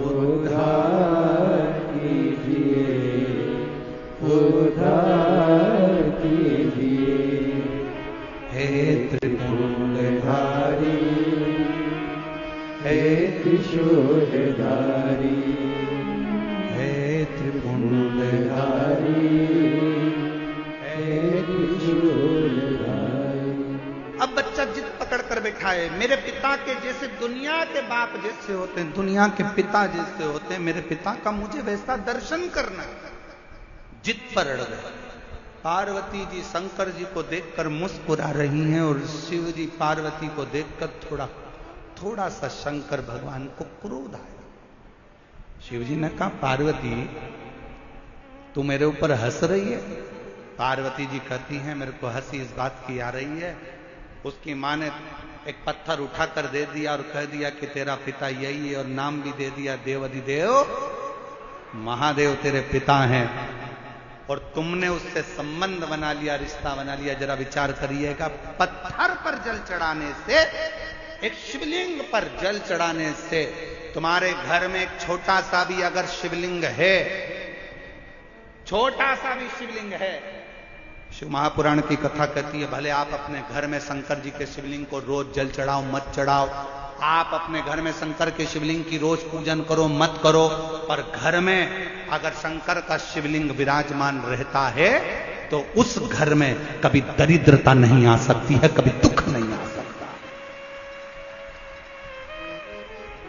उद्धार कीजिए, उद्धार कीजिए। हे त्रिपुंडधारी, हे त्रिशूलधारी, हे त्रिपुंडधारी, देखा है। मेरे पिता के जैसे दुनिया के बाप जैसे होते हैं, दुनिया के पिता जैसे होते हैं, मेरे पिता का मुझे वैसा दर्शन करना है। जिद पर अड़ गए। पार्वती जी शंकर जी को देखकर मुस्कुरा रही हैं और शिव जी पार्वती को देखकर थोड़ा सा शंकर भगवान को क्रोध आया। शिव जी ने कहा, पार्वती तू मेरे ऊपर हंस रही है? पार्वती जी कहती हैं, मेरे को हंसी इस बात की आ रही है, उसकी मां ने एक पत्थर उठाकर दे दिया और कह दिया कि तेरा पिता यही है, और नाम भी दे दिया देवाधिदेव महादेव तेरे पिता हैं, और तुमने उससे संबंध बना लिया, रिश्ता बना लिया। जरा विचार करिएगा, पत्थर पर जल चढ़ाने से, एक शिवलिंग पर जल चढ़ाने से, तुम्हारे घर में एक छोटा सा भी अगर शिवलिंग है, छोटा सा भी शिवलिंग है, शिव महापुराण की कथा कहती है, भले आप अपने घर में शंकर जी के शिवलिंग को रोज जल चढ़ाओ मत चढ़ाओ, आप अपने घर में शंकर के शिवलिंग की रोज पूजन करो मत करो, पर घर में अगर शंकर का शिवलिंग विराजमान रहता है तो उस घर में कभी दरिद्रता नहीं आ सकती है, कभी दुख नहीं आ सकता।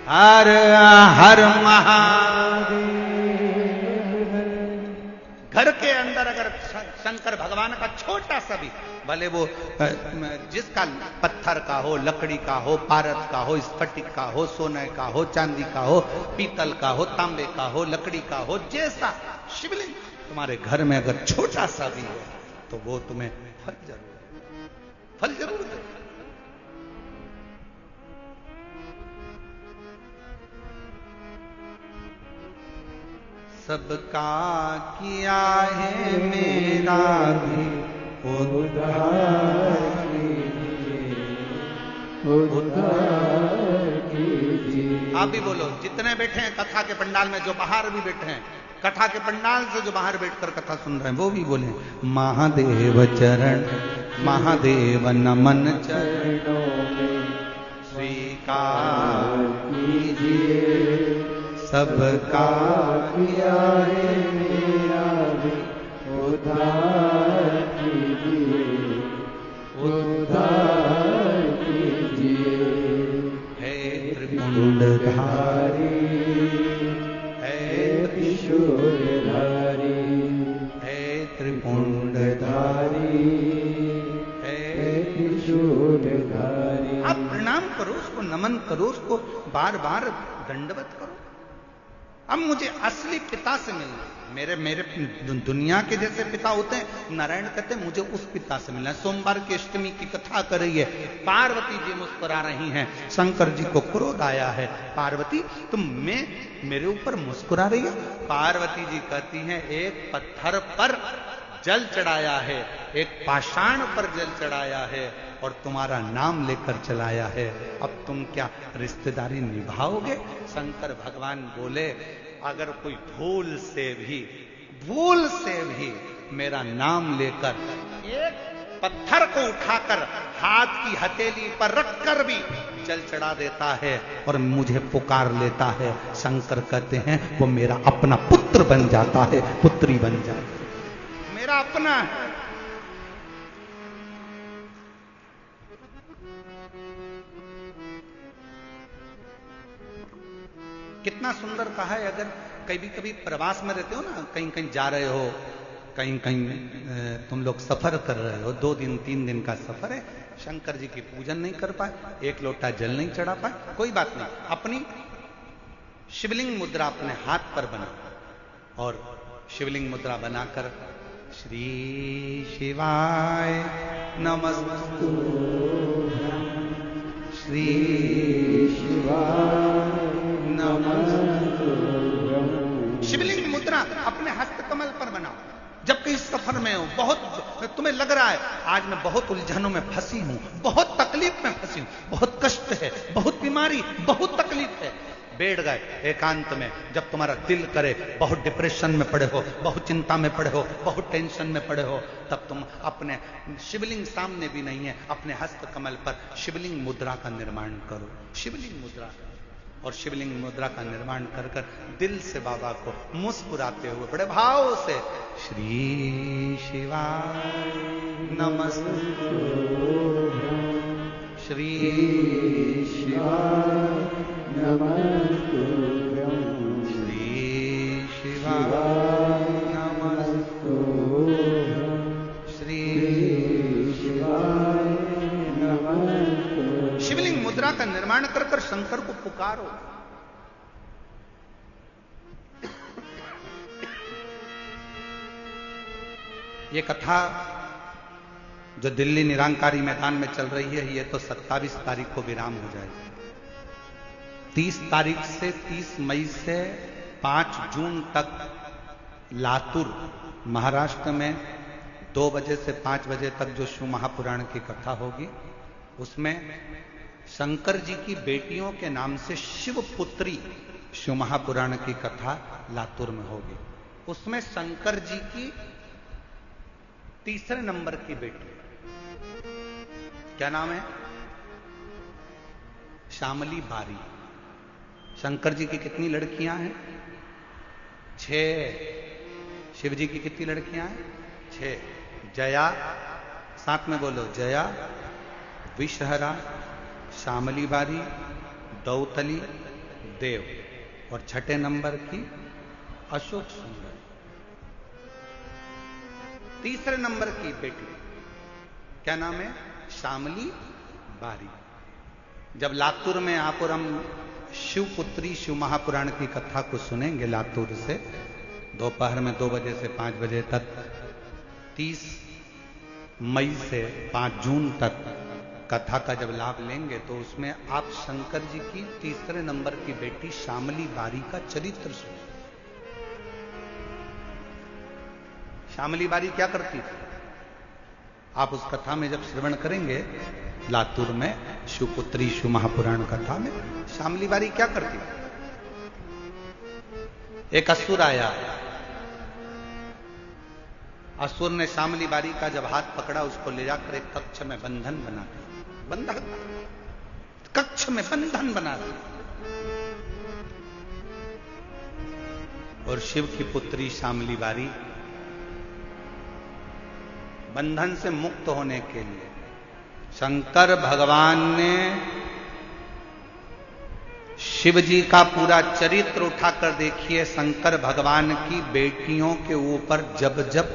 हर हर महादेव। घर के अंदर अगर शंकर भगवान का छोटा सा भी, भले वो जिसका पत्थर का हो, लकड़ी का हो, पारद का हो, स्फटिक का हो, सोने का हो, चांदी का हो, पीतल का हो, तांबे का हो, लकड़ी का हो, जैसा शिवलिंग तुम्हारे घर में अगर छोटा सा भी है तो वो तुम्हें फल जरूर दे। सबका किया है मेरा भी उद्धार कीजिए। आप भी बोलो, जितने बैठे हैं कथा के पंडाल में, जो बाहर भी बैठे हैं, कथा के पंडाल से जो बाहर बैठकर कथा सुन रहे हैं, वो भी बोले, महादेव चरण महादेव नमन चरणों में स्वीकार कीजिए। सबका किया है मेरा भी उद्धार कीजिए, उद्धार कीजिए। हे त्रिपुंडधारी, हे त्रिशूलधारी, हे त्रिपुंडधारी, हे त्रिशूलधारी। आप प्रणाम करो उसको, नमन करो उसको, बार बार दंडवत करो। अब मुझे असली पिता से मिलना, मेरे दुनिया के जैसे पिता होते हैं, नारायण कहते हैं मुझे उस पिता से मिलना है। सोमवार की अष्टमी की कथा कर रही है, पार्वती जी मुस्कुरा रही हैं, शंकर जी को क्रोध आया है, पार्वती तुम मेरे ऊपर मुस्कुरा रही है? पार्वती जी कहती हैं, एक पत्थर पर जल चढ़ाया है, एक पाषाण पर जल चढ़ाया है और तुम्हारा नाम लेकर चलाया है, अब तुम क्या रिश्तेदारी निभाओगे? शंकर भगवान बोले, अगर कोई भूल से भी मेरा नाम लेकर एक पत्थर को उठाकर हाथ की हथेली पर रखकर भी जल चढ़ा देता है और मुझे पुकार लेता है, शंकर कहते हैं वो मेरा अपना पुत्र बन जाता है, पुत्री बन जाता है, मेरा अपना है। कितना सुंदर कहा है। अगर कभी प्रवास में रहते हो ना, कहीं कहीं जा रहे हो, कहीं कहीं तुम लोग सफर कर रहे हो, 2 दिन 3 दिन का सफर है, शंकर जी की पूजन नहीं कर पाए, एक लोटा जल नहीं चढ़ा पाए, कोई बात नहीं, अपनी शिवलिंग मुद्रा अपने हाथ पर बना और शिवलिंग मुद्रा बनाकर श्री शिवाय नमस्तु, श्री शिवाय नमस्तु। शिवलिंग मुद्रा अपने हस्तकमल पर बनाओ। जब कहीं सफर में हो, बहुत तुम्हें लग रहा है आज मैं बहुत उलझनों में फंसी हूं, बहुत तकलीफ में फंसी हूं, बहुत कष्ट है, बहुत बीमारी, बहुत तकलीफ है, बैठ गए एकांत में, जब तुम्हारा दिल करे, बहुत डिप्रेशन में पड़े हो, बहुत चिंता में पड़े हो, बहुत टेंशन में पड़े हो, तब तुम अपने शिवलिंग सामने भी नहीं है, अपने हस्त कमल पर शिवलिंग मुद्रा का निर्माण करो, शिवलिंग मुद्रा। और शिवलिंग मुद्रा का निर्माण कर कर दिल से बाबा को मुस्कुराते हुए बड़े भाव से श्री शिवाय नमस्तु, श्री शिवाय नमस्तुभ्यं श्री शिवाय नमस्तुभ्यं श्री शिवाय नमस्तुभ्यं। शिवलिंग मुद्रा का निर्माण कर कर शंकर को पुकारो। ये कथा जो दिल्ली निरंकारी मैदान में चल रही है, ये तो 27 तारीख को विराम हो जाएगी। 30 तारीख से 30 मई से 5 जून तक लातूर महाराष्ट्र में 2 बजे से 5 बजे तक जो शिव महापुराण की कथा होगी, उसमें शंकर जी की बेटियों के नाम से शिवपुत्री शिव महापुराण की कथा लातूर में होगी। उसमें शंकर जी की तीसरे नंबर की बेटी, क्या नाम है? श्यामली बारी। शंकर जी की कितनी लड़कियां हैं? 6। शिव जी की कितनी लड़कियां हैं? 6। जया, साथ में बोलो, जया, विषहरा, श्यामली बारी, दौतली, देव, और 6ठे नंबर की अशोक सुंदर। तीसरे नंबर की बेटी क्या नाम है? श्यामली बारी। जब लातूर में आप और हम शिवपुत्री शिव महापुराण की कथा को सुनेंगे लातूर से, दोपहर में 2 बजे से 5 बजे तक, 30 मई से 5 जून तक कथा का जब लाभ लेंगे, तो उसमें आप शंकर जी की तीसरे नंबर की बेटी श्यामली बारी का चरित्र सुनेंगे। श्यामली बारी क्या करती थी, आप उस कथा में जब श्रवण करेंगे लातूर में शिवपुत्री शिव महापुराण कथा में, श्यामली बारी क्या करती थी? एक असुर आया, असुर ने श्यामली बारी का जब हाथ पकड़ा, उसको ले जाकर एक कक्ष में बंधन बना दिया। बंधन, कक्ष में बंधन बना दिया। और शिव की पुत्री श्यामली बारी बंधन से मुक्त होने के लिए शंकर भगवान ने शिव जी का पूरा चरित्र उठाकर देखिए। शंकर भगवान की बेटियों के ऊपर जब जब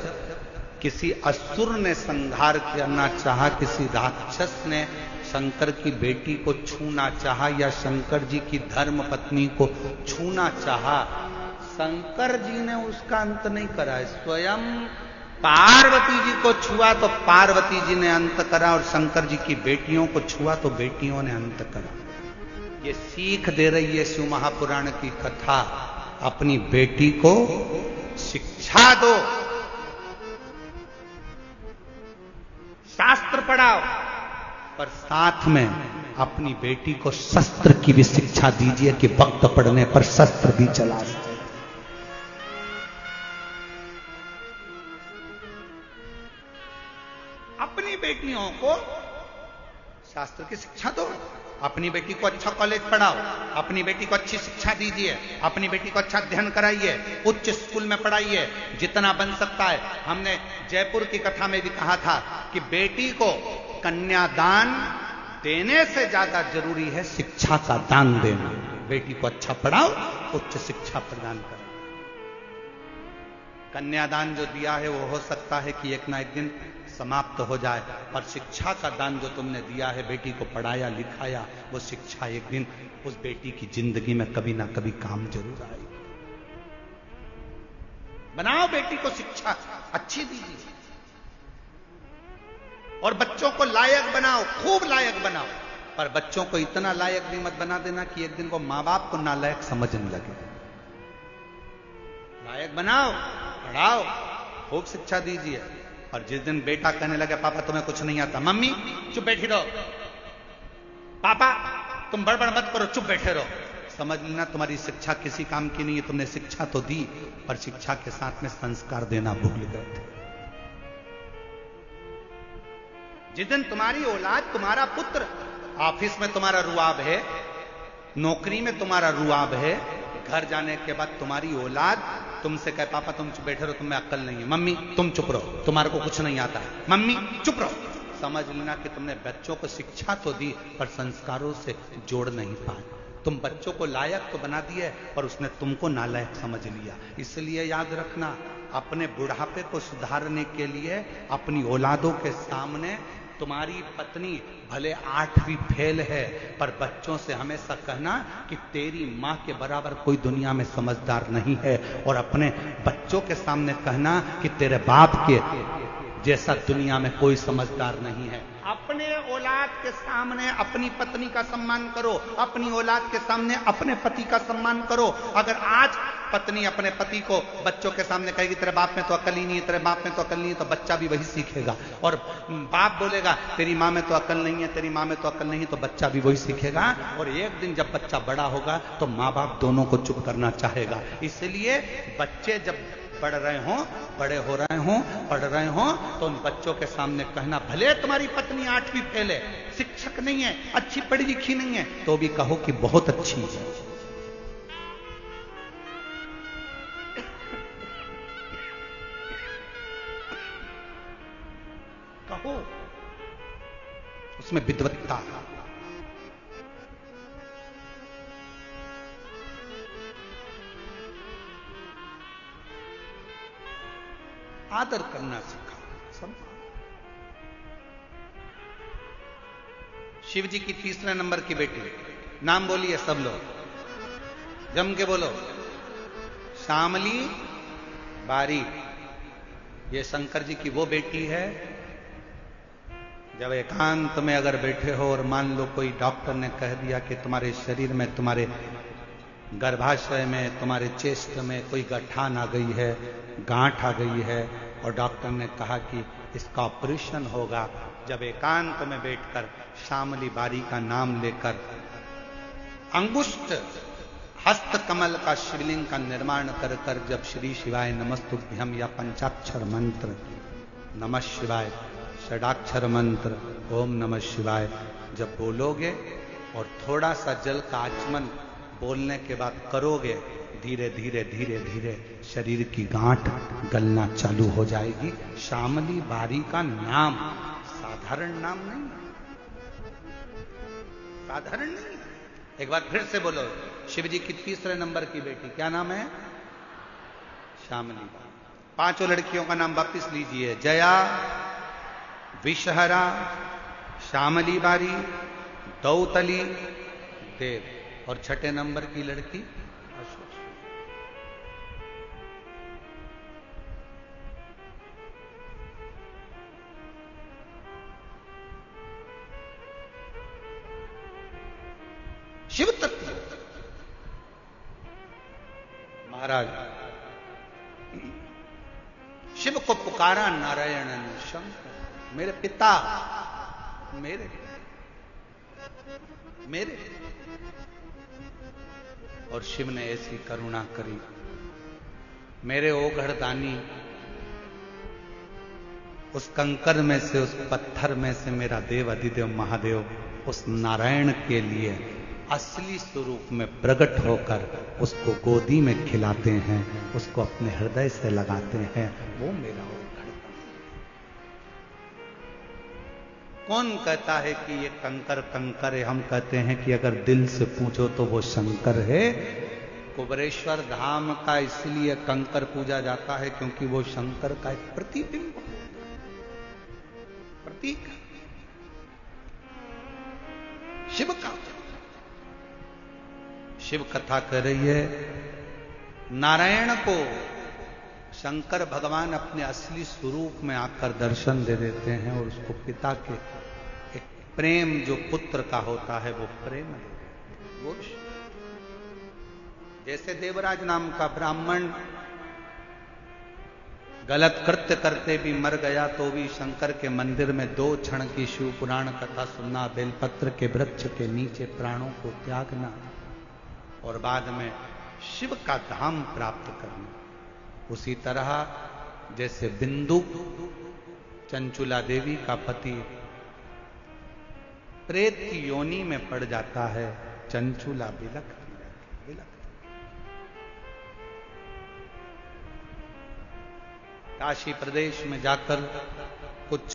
किसी असुर ने संहार करना चाहा, किसी राक्षस ने शंकर की बेटी को छूना चाहा, या शंकर जी की धर्म पत्नी को छूना चाहा, शंकर जी ने उसका अंत नहीं करा। स्वयं पार्वती जी को छुआ तो पार्वती जी ने अंत करा, और शंकर जी की बेटियों को छुआ तो बेटियों ने अंत करा। ये सीख दे रही है शिव महापुराण की कथा। अपनी बेटी को शिक्षा दो, शास्त्र पढ़ाओ, पर साथ में अपनी बेटी को शस्त्र की भी शिक्षा दीजिए कि वक्त पड़ने पर शस्त्र भी चला सके। अपनी बेटियों को शास्त्र की शिक्षा दो, अपनी बेटी को अच्छा कॉलेज पढ़ाओ, अपनी बेटी को अच्छी शिक्षा दीजिए, अपनी बेटी को अच्छा अध्ययन कराइए, उच्च स्कूल में पढ़ाइए, जितना बन सकता है। हमने जयपुर की कथा में भी कहा था कि बेटी को कन्यादान देने से ज्यादा जरूरी है शिक्षा का दान देना। बेटी को अच्छा पढ़ाओ, उच्च शिक्षा प्रदान करो। कन्यादान जो दिया है वो हो सकता है कि एक ना एक दिन समाप्त हो जाए, पर शिक्षा का दान जो तुमने दिया है, बेटी को पढ़ाया लिखाया, वो शिक्षा एक दिन उस बेटी की जिंदगी में कभी ना कभी काम जरूर आएगी। बनाओ बेटी को शिक्षा अच्छी दीजिए, और बच्चों को लायक बनाओ, खूब लायक बनाओ, पर बच्चों को इतना लायक भी मत बना देना कि एक दिन वो मां बाप को नालायक समझने लगे। लायक बनाओ, पढ़ाओ, खूब शिक्षा दीजिए। और जिस दिन बेटा कहने लगे पापा तुम्हें कुछ नहीं आता, मम्मी चुप बैठी रहो, पापा तुम बड़बड़ मत करो, चुप बैठे रहो, समझ लेना तुम्हारी शिक्षा किसी काम की नहीं है। तुमने शिक्षा तो दी, पर शिक्षा के साथ में संस्कार देना भूल गए थे। जिस दिन तुम्हारी औलाद, तुम्हारा पुत्र ऑफिस में तुम्हारा रुआब है, नौकरी में तुम्हारा रुआब है, घर जाने के बाद तुम्हारी औलाद तुमसे कहे पापा तुम चुप बैठे रहो, तुम्हें अक्ल नहीं है, मम्मी तुम चुप रहो, तुम्हारे को कुछ नहीं आता है, मम्मी चुप रहो, समझ लेना कि तुमने बच्चों को शिक्षा तो दी पर संस्कारों से जोड़ नहीं पाए। तुम बच्चों को लायक तो बना दिए पर उसने तुमको नालायक समझ लिया। इसलिए याद रखना, अपने बुढ़ापे को सुधारने के लिए अपनी औलादों के सामने तुम्हारी पत्नी भले 8वीं फेल है पर बच्चों से हमेशा कहना कि तेरी मां के बराबर कोई दुनिया में समझदार नहीं है, और अपने बच्चों के सामने कहना कि तेरे बाप के जैसा दुनिया में कोई समझदार नहीं है। अपने औलाद के सामने अपनी पत्नी का सम्मान करो, अपनी औलाद के सामने अपने पति का सम्मान करो। अगर आज पत्नी अपने पति को बच्चों के सामने कहेगी तेरे बाप में तो अकल ही नहीं है, तेरे बाप में तो अकल नहीं है, तो बच्चा भी वही सीखेगा। और बाप बोलेगा तेरी मां में तो अकल नहीं है, तेरी मां में तो अकल नहीं है, तो बच्चा भी वही सीखेगा। और एक दिन जब बच्चा बड़ा होगा तो मां बाप दोनों को चुप करना चाहेगा। इसलिए बच्चे जब पढ़ रहे हो, बड़े हो रहे हो, पढ़ रहे हो, तो उन बच्चों के सामने कहना भले तुम्हारी पत्नी 8वीं फेल है, शिक्षक नहीं है, अच्छी पढ़ी लिखी नहीं है, तो भी कहो कि बहुत अच्छी है। कहो उसमें विद्वत्ता। आदर करना सीखा। शिव जी की 3रे नंबर की बेटी, नाम बोलिए सब लोग, जम के बोलो, श्यामली बारी। ये शंकर जी की वो बेटी है, जब एकांत में अगर बैठे हो और मान लो कोई डॉक्टर ने कह दिया कि तुम्हारे शरीर में, तुम्हारे गर्भाशय में, तुम्हारे चेस्ट में कोई गठान आ गई है, गांठ आ गई है, और डॉक्टर ने कहा कि इसका ऑपरेशन होगा, जब एकांत में बैठकर श्यामली बारी का नाम लेकर अंगुष्ठ हस्त कमल का शिवलिंग का निर्माण कर कर जब श्री शिवाय नमस्तुभ्यम या पंचाक्षर मंत्र नमः शिवाय, षडाक्षर मंत्र ओम नमः शिवाय जब बोलोगे और थोड़ा सा जल का आचमन बोलने के बाद करोगे, धीरे धीरे धीरे धीरे शरीर की गांठ गलना चालू हो जाएगी। श्यामली बारी का नाम साधारण नाम नहीं, साधारण नहीं। एक बार फिर से बोलो, शिव जी की 3रे नंबर की बेटी, क्या नाम है? श्यामली बारी। 5 लड़कियों का नाम वापिस लीजिए, जया, विषहरा, श्यामली बारी, दौतली, देव, और 6ठे नंबर की लड़की शिव तत्व। महाराज शिव को पुकारा नारायण ने, शंकर मेरे पिता, मेरे और शिव ने ऐसी करुणा करी, मेरे ओघड़दानी, उस कंकर में से, उस पत्थर में से मेरा देव अधिदेव महादेव उस नारायण के लिए असली स्वरूप में प्रकट होकर उसको गोदी में खिलाते हैं, उसको अपने हृदय से लगाते हैं। वो मेरा ओघड़दानी। कौन कहता है कि ये कंकर कंकर है? हम कहते हैं कि अगर दिल से पूछो तो वो शंकर है। कुबरेश्वर धाम का इसलिए कंकर पूजा जाता है क्योंकि वो शंकर का एक प्रतिबिंब, प्रतीक। शिव का, शिव कथा कह रही है, नारायण को शंकर भगवान अपने असली स्वरूप में आकर दर्शन दे देते हैं और उसको पिता के एक प्रेम जो पुत्र का होता है वो प्रेम है। वो जैसे देवराज नाम का ब्राह्मण गलत कृत्य करते भी मर गया तो भी शंकर के मंदिर में 2 क्षण की शिव पुराण कथा सुनना, बेलपत्र के वृक्ष के नीचे प्राणों को त्यागना और बाद में शिव का धाम प्राप्त करना। उसी तरह जैसे बिंदु चंचुला देवी का पति प्रेत की योनि में पड़ जाता है, चंचुला बिलखती काशी प्रदेश में जाकर कुछ